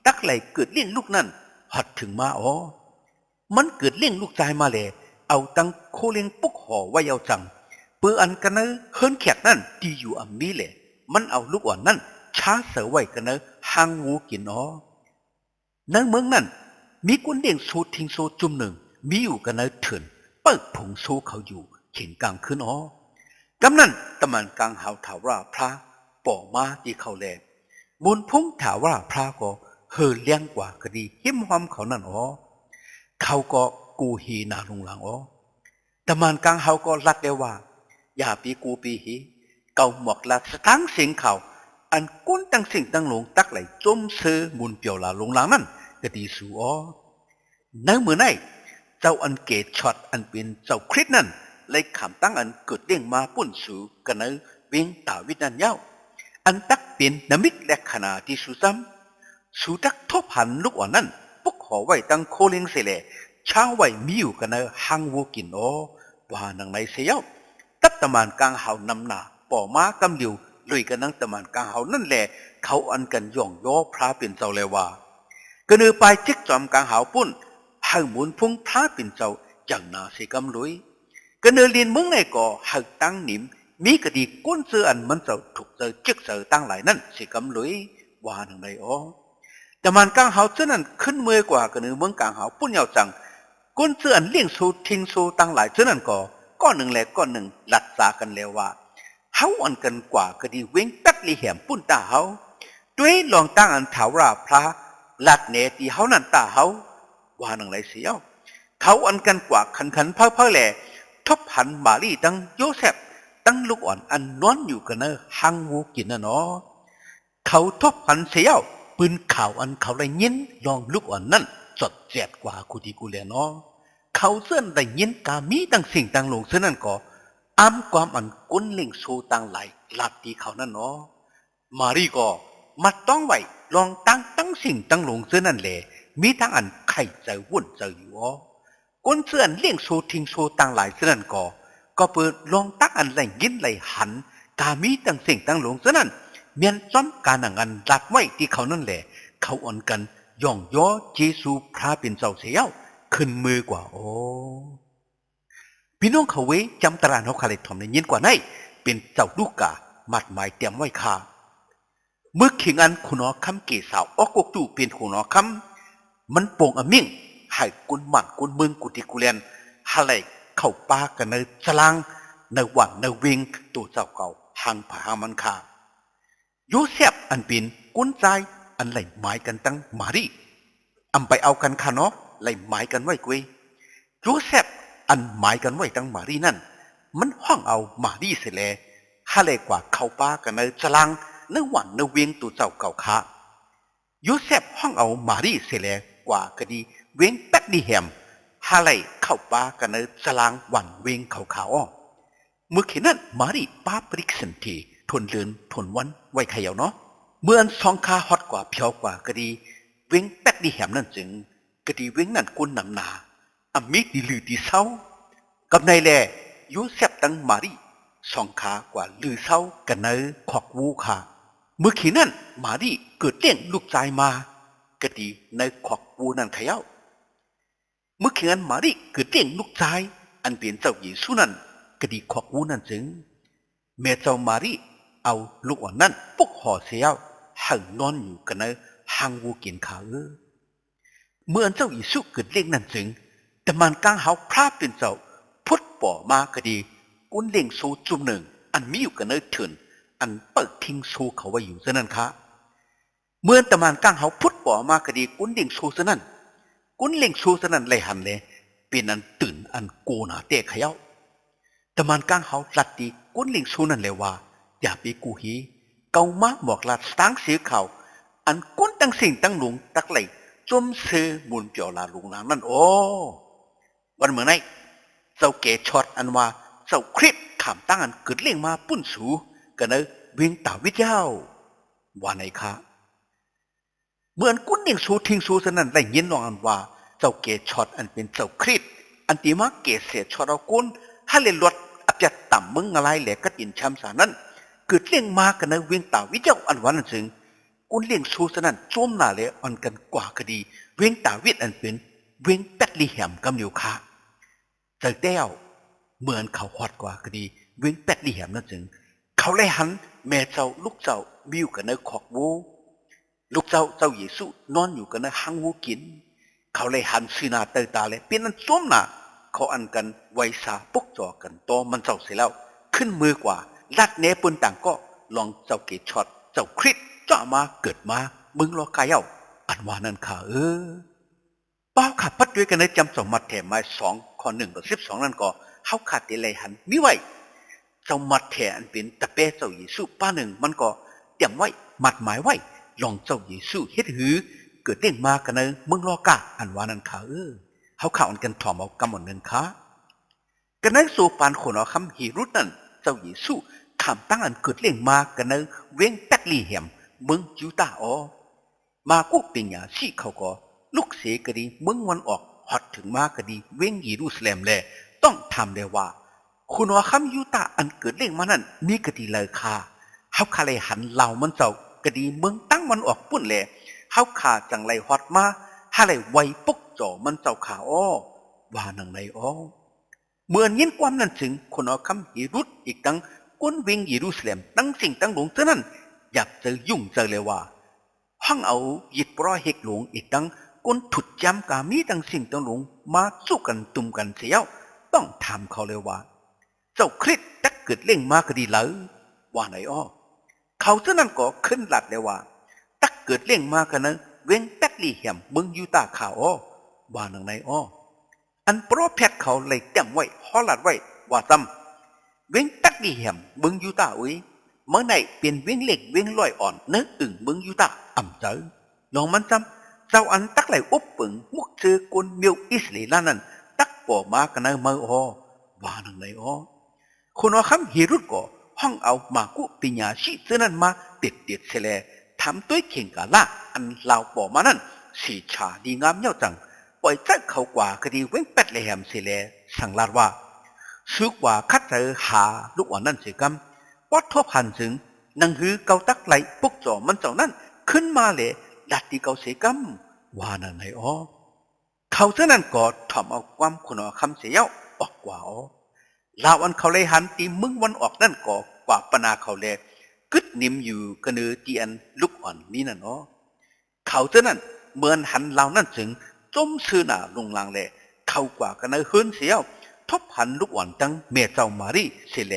ตักไหลเกิดเลี้ยงลูกนั้นหัดถึงมาอ๋อมันเกิดเลี้ยงลูกชายมาแลเอาตังโคเลี้ยงปุกห่อไว้เอาจังเปืออันกันเนเฮิรนแขกนั่นที่อยู่อันมีแหละมันเอาลูกอ่อนนั่นช้าเสือไว้กันเนหางงูกินอ๋อในเมืองนั้นมีกุนเลี้ยงโซทิ้งโซจุ่มหนึ่งมีอยู่กันเนเถินเปิดผงโซเขาอยู่เข็นกลางขึ้นอ๋อกำนั้นตะมันกลางหาวถาว่าพระป่อมาที่เขาแลบุญพุ่งถาว่าพระก็เฮอเลี้ยงกว่าคดีหิมความเขานั่นอ๋อเขาก็กูฮีนาลงหลังอ๋อแต่มันกลางเขาก็รัดได้ว่าอย่าปีกูปีฮีเก่าหมอกลัดทั้งเสียงเขาอันก้นตั้งสิ่งตั้งหลงตักไหลจมเสือมุนเปียวลาลงหลังนั่นก็ดีสู่อ๋อในเมื่อไหนเจ้าอันเกตช็อตอันเป็นเจ้าคริสนั่นเลยขำตั้งอันเกิดเด้งมาปุ่นสู่กันเนเวงตาวินันเย้าอันตักเป็นน้ำมิกและขนาที่สุซ้ำสุตักทบหันลูกอ่อนนั่นปุกห่อไว้ตั้งโคเลี้ยงเสลช้าไว้มีอยู่กันเนหังวัวกินอ๋อว่านังในเสียวตับตะมันกลางเฮานำหนาป่อมากำเดียวเลยกันนั่งตะมันกลางเฮานั่นแหละเขาอันกันย่องย่อพระเป็นเจ้าเลยว่าก็เนือไปจิกจอมกลางเฮาปุ่นให้หมุนพุ่งพระเป็นเจ้าอย่างนาเสกำลุยก็เนือเรียนเมืองในก่อให้ตั้งหนิมมีคดีก้นเสืออันมันเจ้าถูกเจอจิกเสือตั้งหลายนั่นเสกำลุยว่านังในอ๋อแต่มันกลางเฮาเจ้านั้นขึ้นเมื่อกว่าก็เนือเมืองกลางเฮาปุ่นยาวจังก้นเสืออันเลี้ยงสูทิ้งสูตั้งหลายเจ้านั้นก่อก้อนหนึ่งแหละก้อนหนึ่งหลัดสากันแล้วว่าเฮาอันกันกว่าคดีเว้งตัดลีแหมปุ่นตาเฮาด้วยลองตั้งอันถาวราพระหลัดเนตีเฮานั่นตาเฮาว่านังไรเสียวเขาอันกันกว่าขันเพ้อแหล่ทบหันมารีตั้งโยเซฟตั้งลูกอ่อนอันนอนอยู่กันเนหังวูกินน่ะเนาะเขาทบหันเสียวปืนข่าวอันเขาได้ยินลองลูกอ่อนนั่นสดแจดกว่ากูดีกูแลเนาะเขาเสื่อนได้ยินกามีตั้งสิ่งตั้งลงเสื่อนั่นก็อ้ำความอันก้นเล่งโซตั้งไหลลาดตีเขานั่นเนาะมารีก็มาต้องไว้ลองตั้งสิ่งตั้งลงเสื่อนั่นแหละมีทั้งอันไข่ใจวุ่นใจอยู่อ๋อก้นเสื่อนเลี้ยงโซทิ้งโซตั้งหลายเสื่อนั่นก็เปิดลองตักอันไหลยินไหลหันกามีตั้งสิ่งตั้งหลงเสื่อนั่นเมียนซ้อมการหนังอันรัดไว้ที่เขานั่นแหละเขาอ่อนกันย่องย่อเจซูพระเป็นเจ้าเสียวขึ้นมือกว่าโอ้ พี่น้องเขาเวจำตราเขาคาเลทอมในยินกว่าไหนเป็นเจ้าลูกกามัดหมายเตรียมไว้ค่ะเมื่อขิงอันคุณน้อคำเกสาวออกกกตู่เป็นคุณน้อคำมันโป่งอมิ่งให้กุนหมันกุนมึงกุติกุเลียนฮาเลเข้าปากันในสลางในวันในวิงตัวเจ้าเก่าหางผามันค่ะโยเซฟอันเป็นกุนใจอันไหลหมายกันตั้งมารีอำไปเอากันค่ะเนาะไหลหมายกันไว้กุยโยเซฟอันหมายกันไว้ตั้งมารีนั่นมันห้องเอามารีเสเลฮาเลกว่าเข้าปากันในสลางในวันในวิงตัวเจ้าเก่าค่ะโยเซฟห้องเอามารีเสเลกว่าคดีเวงแป๊ดดีแฮมฮาไลเข้าปากันในสลางวันเวงเขาขาวเมื่อคืนนั้นมารีป้าปริกสันทีทนเลือนทนวันไว้ขยาวเนาะเมื่อสองขาฮอตกว่าเพียวกว่าคดีเวงแป๊ดดีแฮมนั่นจึงคดีเวงนั่นกุนนำนาอมิดีลือดีเศร้ากับนายแลโยเซฟตั้งมารีสองขากว่าลือเศร้ากันในขอกวูค่ะเมื่อคืนนั้นมารีเกิดเลี้ยงลูกชายมากดีในขอกวูนั่นขยาวเมื่อคืนมารีเกิดเลี้ยงลูกชายอันเป็นเจ้าเยซูนั่นกดีขอกวูนั่นจึงแม่เจ้ามารีเอาลูกอ่อนนั้นปุกห่อเสียวหังนอนอยู่กันในหังวูกินข้าวเมื่อเจ้าเยซูเกิดเลี้ยงนั่นจึงแต่มันกางเฮาพลาดเป็นเจ้าพุทธป่อมากดีกุนเลี้ยงโซจุ่มหนึ่งอันมีอยู่กันในเถินอันเปิดทิ้งโซเขาไว้อยู่ซะนั่นค่ะเมื่อแต่มันกางเฮาพุทธป่อมากดีกุนเลี้ยงโซซะนั่นกุนเลี้ยงโซซะนั่นเลยหันเลยเป็นอันตื่นอันโกนาเตะขยาวแต่มันกางเฮาลัดดีกุนเลี้ยงโซนั่นเลยว่าอย่าไปกูฮีเกามาบอกลัดตั้งเสียเขาอันกุนตั้งสิ่งตั้งหลงตักไหลจมเสือมุนเปียวลาลุงนางนั่นโอ้วันเมื่อไงเจ้าเกช็อตอันว่าเจ้าคริสขามตั้งอันเกิดเลี้ยงมาปุ้นสูกันเนอเวียงตาวิเจ้าว่าไหนคะเมื่อกุนเลี้ยงสูทิ้งสูสนั่นได้ยินน้องอันว่าเจ้าเกช็อตอันเป็นเจ้าคริสอันตีมาเกเสียช็อตเอากุนให้เลยลดอับยัดต่ำมึงอะไรแหลกกัดอินช้ำสานั้นเกิดเลี้ยงมากันเนอเวียงตาวิเจ้าอันวันนั้นจึงกุนเลี้ยงสูสนั่นโจมหน้าเลยอันกันกว่าคดีเวียงตาวิอันเป็นเวียงแป๊ดลีแหมกำเหนียวค่ะเจ้าเต้าเหมือนเขาฮอดกว่าคดีเวียงแป๊ดลีแหมนั่นจึงเขาเลยหันแม่เจ้าลูกเจ้ามีอยู่กันในขอกวูลูกเจ้าเยซูนอนอยู่กันในหังวูกินเขาเลยหันสีนาเตตาเลยเป็นนั้นส้มหนาเขาอันกันไวสาปกจอกันโตมันเจ้าเสียแล้วขึ้นมือกว่าลัดเนปนต่างก็ลองเจ้าเกช็อตเจ้าคริสจ้ามาเกิดมามึงรอกายเอาอันว่านั่นค่ะเป้าขัดพัดด้วยกันในจำสมมัดแถมมา2 ข้อ 1 กับ 12นั่นก็เขาขาดอะไรหันมิไหวเจ้ามัดแถอันเป็นตะเป้เจ้าเยซูป้าหนึ่งมันก็เตรียมไว้มัดหมายไว้ลองเจ้าเยซูเฮ็ดหือเกิดเด้งมากันในมึงรอกาอันว่านั่นค่ะเขาข่าวอันกันถ่อมเอากำหนดเงินค่ะกันในสู่ปานคนเอาคำฮีรุดนั่นเจ้าเยซูขามตั้งอันเกิดเล่งมากันในเว้งแป๊กลีแหมมึงยูตามากุปิญญาชีเขาก็ลูกเสกดีมึงวันออกฮอดถึงมากดีเว้งเยรูซาเล็มแลต้องทำเลยว่าคุณว่าคำยูตาอันเกิดเล่งมานั่นมีกดีเลยค่ะเขาคาเลยหันเหล่ามันเจ้ากดีมึงตั้งมันออกปุ่นแลเขาขาจังไรฮอดมาฮาเลยไวปุกจ่อมันเจ้าขาว่านังในเมื่อยินความนั้นถึงคนเอาคำฮิรุดอีกตั้งก้นเวงเยรูซาเล็มตั้งสิ่งตั้งหลงเท่านั้นอยากจะยุ่งเจอเลยว่าห้องเอายิดปลอเฮกหลงอีกตั้งก้นถุดจำกามีตั้งสิ่งตั้งหลงมาสู้กันตุ่มกันเสียวต้องถามเขาเลยว่าเจ้าคริสตักเกิดเล่งมากดีเลยว่าไหนเขาเท่านั้นก็ขึ้นหลัดเลยว่าตักเกิดเล่งมากกันนั้นเว้งแป๊กลี่แหมมึงยูตาข่าวว่านังในอันโปรแพทเขาเลยจำไว้ฮอลัดไว้ว่าซ้ำเว้งแป๊กลี่แหมมึงยูตาเมื่อไหนเปลี่ยนเว้งเล็กเว้งลอยอ่อนเนื้ออึ่งมึงยูตาอ่ำเจอลองมันซ้ำเจ้าอันตักไหลอุบปึงมุกเจอคนเมียวอิสเลล่านั้นตักป่อมากันนั้นมาว่านังในคนว่าคำฮิรุดก็ห้องเอามากุปิญญาชีเจนั้นมาเด็ดเสลทำตัวเข่งกาละอันลาวป่อมานั้นสีชาดีงามเย้าจังปล่อยใจเขากว่าคดีเว้งแปดเลยแหมเสลสั่งลาดว่าซื้อกว่าคัดเจอหาลูกอ่อนนั่นเสียกำวัดทบหันถึงนังหือเกาตักไหลปุกจ่อมันเจ้านั้นขึ้นมาเลยดัดที่เกาเสียกำว่านั่นไงเขาเท่านั้นก็ถ่อมเอาความคุณคำเสียออกกว่า ลาวอันเขาเลยหันตีมึงวันออกนั่นก่อกว่าปนาเขาแลกึดนิ่มอยู่กระเนือตีอันลุกอ่อนนี่น่ะเนาะเขาเจ้านั่นเหมือนหันลาวนั่นถึงจมซื่อหน้าลงลางแลเข้ากว่ากระเนือเฮือนเสียวทบหันลูกอ่อนตั้งเมเจ้ามารีเสแล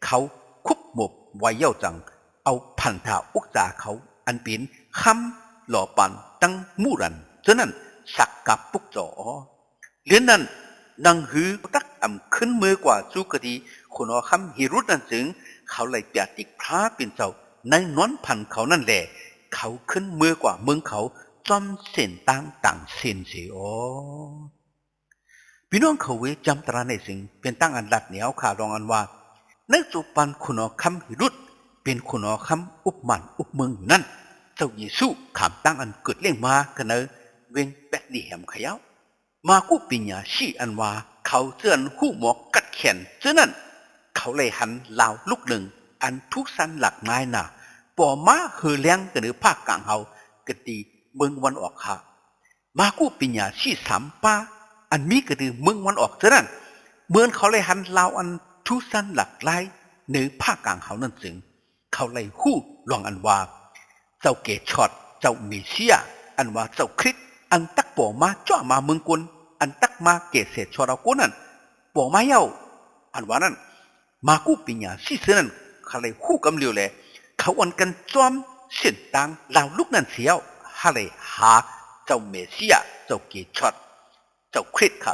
เขาคุบหมบไว้เย่าจังเอาพันธาอุกจาเขาอันเป็นคำหล่อปันตั้งมู่รันเจ้านั่นสักกับปุกจ่อเรื่องนั้นนางหือตักขึ้นมือกว่าจูกดีคนอคำฮิรุตนั่นจึงเขาเลยเปียติกพระเป็นเจ้าในน้อนพันเขานั่นแหละเขาขึ้นมือกว่าเมืองเขาจอมเส้นต่างเส้นเสียพี่น้องเขาเวจำตราในสิ่งเป็นตั้งอันลัดเหนียวขาดองอันว่าในจุปันคนอคำฮิรุตเป็นคนอคำอุบมันอุบเมืองอยู่นั่นเจ้าเยซูขามตั้งอันเกิดเลี้ยงมากันเนอเวงแปดดีแหมขยาวมากู้ปิญญาชีอันว่าเขาเจือนหู้หมอกกัดแขนเจ้านั่นเขาเลยหันลาวลูกหนึ่งอันทุกสันหลักไม้น่ะป่อมาเฮือเลี้ยงกันหรือภาคกลางเฮากตีเมืองวันออกค่ะมากู้ปิญญาชีสามป้าอันมีกระดือเมืองวันออกเจ้านั่นเมืองเขาเลยหันลาวอันทุกสันหลักไล่เหนือภาคกลางเฮานั่นจึงเขาเลยหู้ลองอันว่าเจ้าเกชอดเจ้าเมเซียอันว่าเจ้าคริสอันตักป่อมาจ่อมาเมืองกุลอันตักมาเกษตรชอเรากุนั่นป่อมาเย้าอันว่านั่นมากู้ปิญญาซีเสือนั่นเขาเลยคู่กำเลียวเลยเขาอันกันจอมเส้นต่างลาวลูกนั่นเสียวฮาเลยหาเจ้าเมเซียเจ้าเกชอดเจ้าคริสขา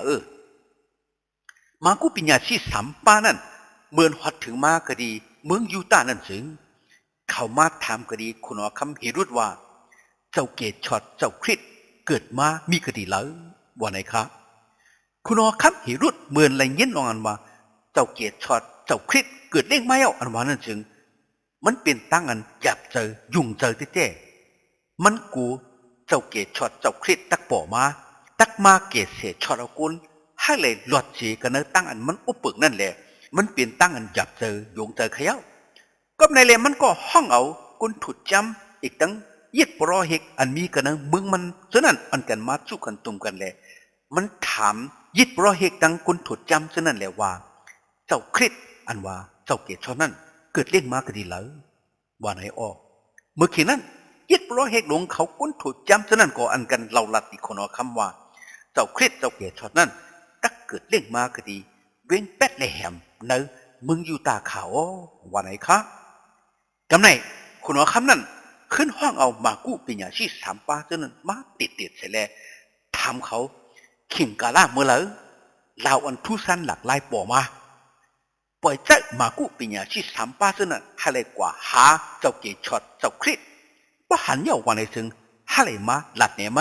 มากู้ปิญญาซีสามป้านั่นเมื่อหัดถึงมากดีเมืองยูตานั่นถึงเขามาถามกดีคุณอคำเฮรุดว่าเจ้าเกศช็อตเจ้าคริสเกิดมามีคดีแล้วว่าไหนครับคุณอคำเฮรุดเมื่อไรเย็นลองอันว่าเจ้าเกศช็อตเจ้าคริสเกิดเล่งไม่เอาอันว่านั่นจึงมันเป็นตั้งอันหยาบเจอยุ่งเจอเต้มันกูเจ้าเกศช็อตเจ้าคริสตักป่อมาตักมาเกศเศษช็อตเอากุลให้เลยหลอดเฉกันเนตั้งอันมันอุปปึกนั่นแหละมันเปลี่ยนตั้งอันหยาบเจอยุ่งเจอเขย่าก็ในเลยมันก็ห้องเอากุนถุดจำอีกตั้งเย็ดปรอเฮกอันมีกันนะมึงมันฉะนั้นอันกันมาสู้กันตุ่มกันแหละมันถามยิดปรอเฮกตั้งกุนถุดจำฉะนั้นแหละว่าเจ้าคริสอันว่าเจ้าเกศชอนนั้นเกิดเลี้ยงมากดีแล้วว่าไหนออกเมื่อคืนนั้นยิดปรอเฮกหลงเขากุนถุดจำฉะนั้นก็อันกันเราลัดอีกคนอคำว่าเจ้าคริสเจ้าเกศชอนนั้นตักเกิดเลี้ยงมากดีเว้นแป๊ดเลยแหมเนอมึงอยู่ตาขาวว่าไหนคะกำไนคุณว่าคำนั้นขึ้นห้องเอามากู้ปิญญาชีสามป้าเจ้านั้นมาติดเสร็จแล้วถามเขาขิงกาล่าเมื่อไหร่ลาวอันทุสันหลักลายป่อมาปล่อยเจ้ามากู้ปิญญาชีสามป้าเจ้านั้นให้เลยกว่าหาเจ้าเกศช็อตเจ้าคริสว่าหันเยาวันไหนถึงให้เลยมาหลัดเนี่ย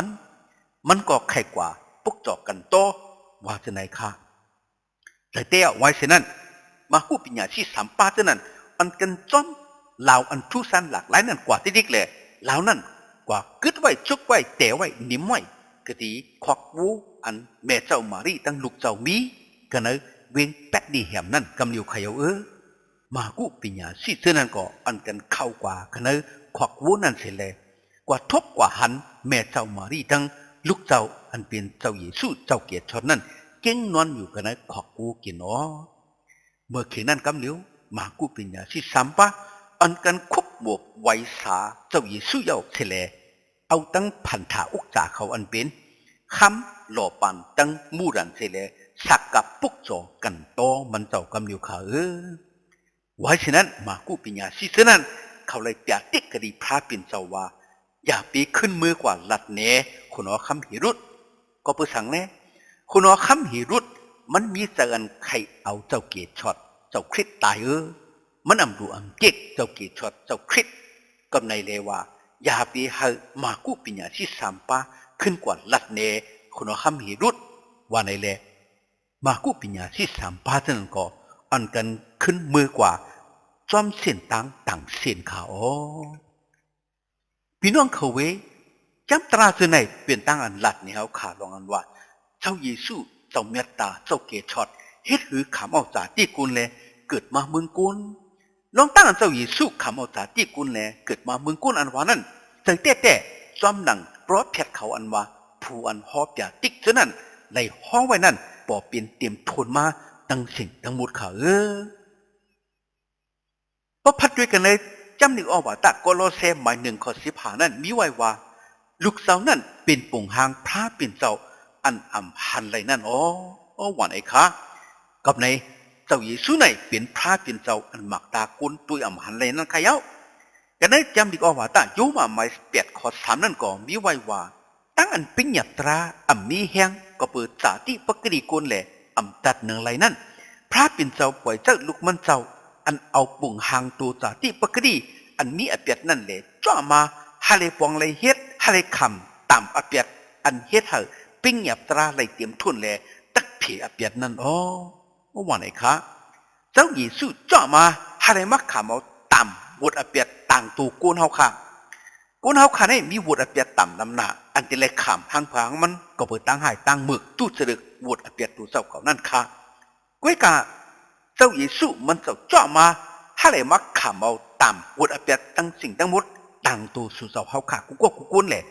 มันก็ใครกว่าปุกจอกกันโตว่าจะไหนคะแต่เตี้ยไว้เช่นนั้นมากู้ปิญญาชีสามป้าเจ้านั้นอันกันจ้อนลาวอันทุสันหลากหลายนั่นกว่าที่ดิกเลยลาวนั่นกว่ากึดไว้ชุกไว้เตะไว้นิ่มไว้กะดีควักวูอันแม่เจ้ามารีตั้งลูกเจ้ามีกันเนอเวงแป๊ดดีแหมนั่นกำเลียวขยเอามากู้ปิญญาชีเท่านั้นก็อันกันเข้ากว่ากันเนอควักวูนั่นเสร็จเลยกว่าทบกว่าหันแม่เจ้ามารีตั้งลูกเจ้าอันเป็นเจ้าเยซูเจ้าเกียรติชนนั่นเก่งนอนอยู่กันเนอควักวูกินเมื่อคืนนั้นกำเลียวมากู้ปิญญาชีสามป้าอันกันคุบบวกไว้สาเจ้าเยซูเยาเสลเอาตั้งพันธาอุกจาเขาอันเป็นคำหล่อปันตั้งมู่รันเสลสักกับปุกจอกันโตมันเจ้ากำเลียวขาไว้ฉะนั้นมากู้ปิญญาชีเท่านั้นเขาเลยเปียติกคดีพระเป็นเจ้าว่าอย่าปีขึ้นมือกว่าลัดเนคุณอคำหิรุตก็เพื่อสั่งแน่คุณอคำหิรุตมันมีเจออันใครเอาเจ้าเกศช็อตเจ้าคริสตายมันอำดูอังเกตเจ้าเกศช็อตเจ้าคริสกำในเลว่าอย่าปีให้มากู้ปิญญาชีสามป้าขึ้นกว่าลัดเนคุณคำหิรุตว่าในเลมากู้ปิญญาชีสามป้าเท่านั้นก็อันกันขึ้นมือกว่าจอมเส้นต่างเส้นขาวพี่น้องเขาเวจำตราเสนเปลี่ยนตั้งอันลัดเนี่ยเขาขาลองอันว่าเจ้าเยซูเจ้าเมตตาเจ้าเกศช็อตเฮ็ดหือขำเอาจากที่กุลแลเกิดมาเมืองกุลลองตั้งอันเจ้าเยซูขำเอาจากที่กุลแลเกิดมาเมืองกุลอันว่านั้นใจแต่จอมหนังปลอดแผดเขาอันว่าผู้อันหอบอย่าติ๊กเท่านั้นไหลห้องไว้นั่นปอเปลี่ยนเตรียมทนมาตั้ง ตั้งสิ่งตั้งหมดค่ะพระพัดด้วยกันเลยจำนึกออกว่าตะโกโลเซหมาย1 ข้อ 15นั้นมีไว้ว่าลูกสาวนั้นเป็นปุ่งหางพระเป็นเจ้าอันอำพันเลยนั่นวันไอ้คะกับในเจ้าเยซูในเป็นพระเป็นเจ้าอันหมักตากุนตุยอำพันเลยนั่นค่ะเย้ากันเลยจำนึกออกว่าตะโยมาหมาย8 ข้อ 3นั่นก็มีไว้ว่าตั้งอันปิญญาตราอันมีแห้งก็เปิดสาธิปกติกุนแหละอำตัดเนืองไรนั่นพระเป็นเจ้าปล่อยเจ้าลูกมันเจ้าอันเอาปุ่งหางตัวสาธิปกติอันมีอเปียดนั่นแหละจ้ามาฮาเลปองเลยเฮ็ดฮาเลคำตามอเปียดอันเฮ็ดเหอปิญญาตราเลยเตรียมทุนแหละตักเพียอเปียดนั่นว่าไหนคะเจ้าเยซูจ้ามาฮาเลมักขามเอาตามบทอเปียดต่างตัวกุนเฮาค่ะกุนเฮาค่ะนี่มีบทอเปียดต่ำนำหน้าอันที่เลยขามหางผางมันก็เปิดตั้งหายตั้งหมึกตู้เสดึกบทอเปียดตัวเจ้าเขานั่นค่ะก้วยกาเจ้าเยซูมันเจ้าจ้ามาฮาเลมักขามเอาตามบทอเปียดตั้งสิ่งตั้งหมดต่างตัวสู่เจ้าเฮาค่ะกูกุนแหละ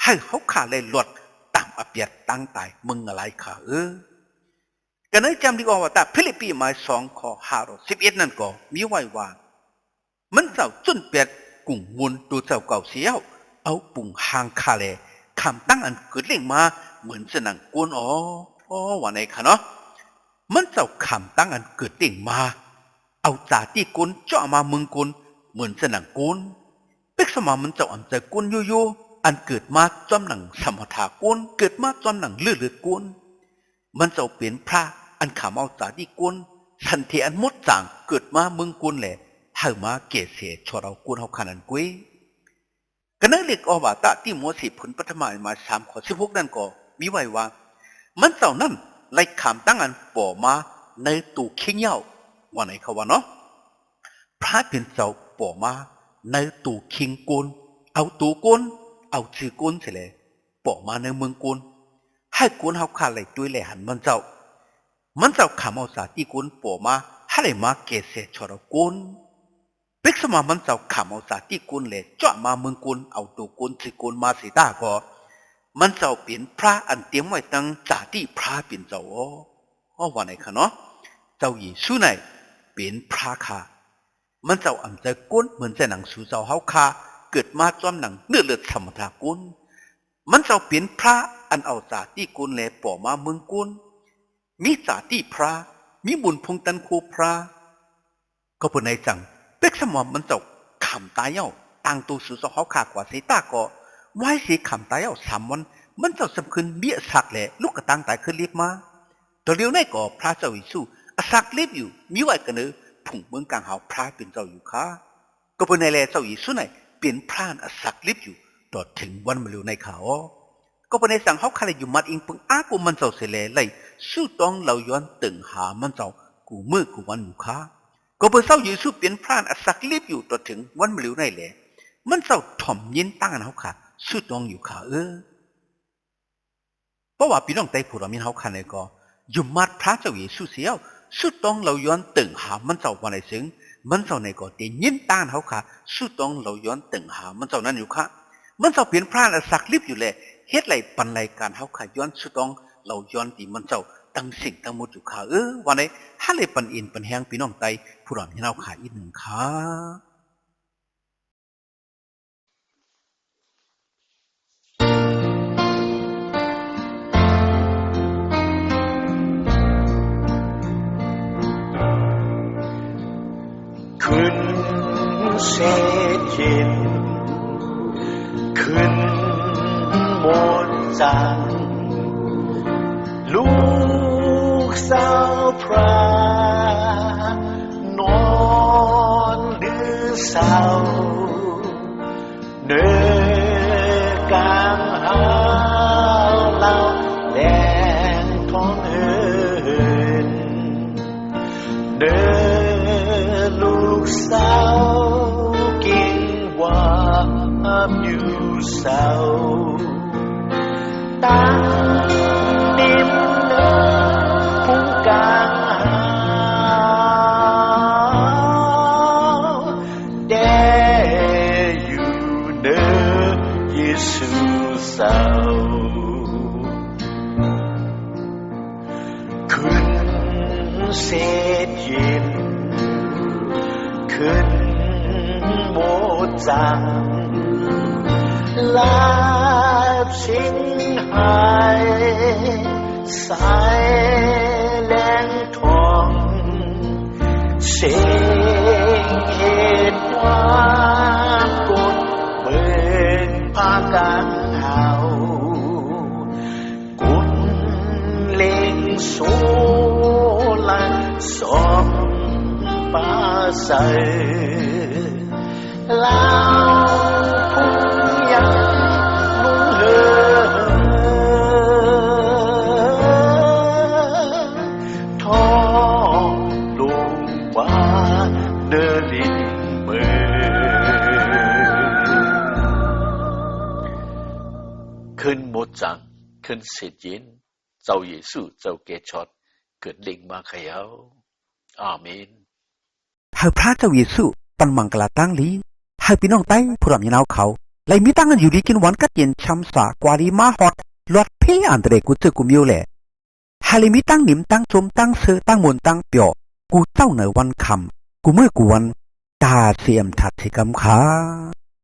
ให้เฮาค่ะเลยหลดตามอเปียดตั้งตายมึงอะไรค่ะกันเลยจำดีกว่าว่าแต่ฟิลิปปีหมาย2 ข้อ 5-11นั่นก็มีไว้ว่ามันเจ้าจนเปียดกุ่งมุนตัวเจ้าเก่าเสียวเอาปุ่งหางคาเลคำตั้งอันเกิดเล่งมาเหมือนสนังกุนว่าไหนคะเนาะมันเจ้าคำตั้งอันเกิดเล่งมาเอาจ่าที่กุนเจาะมามึงกุนเหมือนสนังกุนเป็กสมามันเจ้าอันเจกุนโยอันเกิดมาจอมหนังสมถากุนเกิดมาจอมหนังเลือดกุนมันเจ้าเปลี่ยนพระอันขามเอาจ่าที่กุนทันทีอันมดจางเกิดมามึงกุนแหละเฮามาเกศเสชอเรากุนเฮาขนาดกุ้ยกันนั่นเล็กอวตารที่มัวสิผลปฐมมา3 ข้อ 16นั่นก็มีไว้ว่ามันเจ้านั่นไล่ขามตั้งอันป่อมาในตู่เขี้ยาวว่าไหนเขาว่าเนาะพระเป็นเจ้าป่อมาในตู่คิงกุนเอาตู่กุนเอาชื่อกุนเสร็จเลยป่อมาในเมืองกุนให้กุนเฮาขาเลยด้วยแหล่หันมันเจ้าขามเอาสาที่กุนป่อมาให้เลยมาเกศเสชอเรากุนเป็กสมามันเจ้าขามเอาสาที่กุนเลยเจาะมาเมืองกุนเอาตัวกุนสิกุนมาสีตาก็มันเจ้าเปลี่ยนพระอันเตรียมไว้ตั้งสาที่พระเป็นเจ้าว่าไหนคะเนาะเจ้าเยซูไหนเป็นพระค่ะมันเจ้าอันเจกุนเหมือนจะหนังสู่เจ้าเฮาค่ะเกิดมาจอมหนังเลือดธรรมดากุนมันเจ้าเปลี่ยนพระอันเอาสาที่กุนเลยป่อมาเมืองกุนมีสาที่พระมีบุญพงตันคูพระก็เป็นในจังเป็กสมอมมันเจ้าขำตายเย้าต่างตัวสู่เจ้าเฮาค่ะกว่าสีตาก็ไว้สีขำตายเย้า3 วันมันเจ้าสำคัญเบี้ยสักแหละลูกกระตังตายขึ้นรีบมาตัวเดียวในก็พระเจ้าเยซูสักรีบอยู่มีไว้กันเนอผุ่งเมืองกลางหาพระเป็นเจ้าอยู่ค่ะก็เป็นในแลเจ้าเยซูไหนเปลี่ยนพระสักรีบอยู่ต่อถึงวันมะเร็วในเขาก็เป็นในสั่งเขาใครอยู่มัดอิงปึงอากูมันเจ้าเสลเลยสู้ต้องเราย้อนตึงหามันเจ้ากูมือกูวันอยู่ค่ะก็เป็นเจ้าเยซูเปลี่ยนพระสักรีบอยู่ต่อถึงวันมะเร็วในแหละมันเจ้าถ่อมยินตั้งเขาค่ะสู้ต้องอยู่ค่ะเพราะว่าพี่น้องไต้ผู้เรามีเขาคันเลยก็อยู่มัดพระเจ้าเยซูเสียวสุดต้องเราย้อนตึงหามันเจ้าวันไหนซึ่งมันเจ้าในก็เตียยินต้านเขาค่ะสุดต้องเราย้อนตึงหามันเจ้านั้นอยู่ค่ะมันเจ้าเปลี่ยนพระสักรีบอยู่เลยเฮ็ดไรปันไรการเขาค่ะย้อนสุดต้องเราย้อนตีมันเจ้าตั้งสิ่งตั้งหมดอยู่ค่ะวันไหนถ้าเลยปันอินปันแหงพี่น้องไต้ผู้เรามีเราขายอีกหนึ่งค่ะขึ้นเศษหินขึ้นหมดจังลูกสาวพระนอนดื้อเศร้าเนื้อกลางหาเล่าแดงท้องเอินเดินลูกสาวกินว่าอยู่เศร้าตานิ่มเนื้อผู้กลางแดอยู่เนื้อเยซูเศร้าขึ้น เศษหินขึ้นโมจังลาบชิงหายสายแหลงทองเสียงเหตุความกดเบิกพากันเฮากุนเล็งสูลันสองปาใสลาวทุ่งยังนุ่งเหือทองลุงว่าเดินลินเมืขึ้นหมดจังขึ้นเสียยินเจ้าเยซูเจ้าเกชอดเกิดลิงมาเขยาอาเมนหากพระเจ้าเยซูปันมังกลาตั้งลีให้พี่น้องไต้ผู้รำยินเอาเขาเลยมีตั้งกันอยู่ดีกินวันกัดเย็นช้ำสากวาดีมาฮอดลอดเพียอันเดรกูเจอกูมิวแหละฮาเลมีตั้งหนิมตั้งชมตั้งเสือตั้งมนตั้งเปียวกูเจ้าเหนือวันคำกูเมื่อกูวันตาเสียมถัดที่กำขา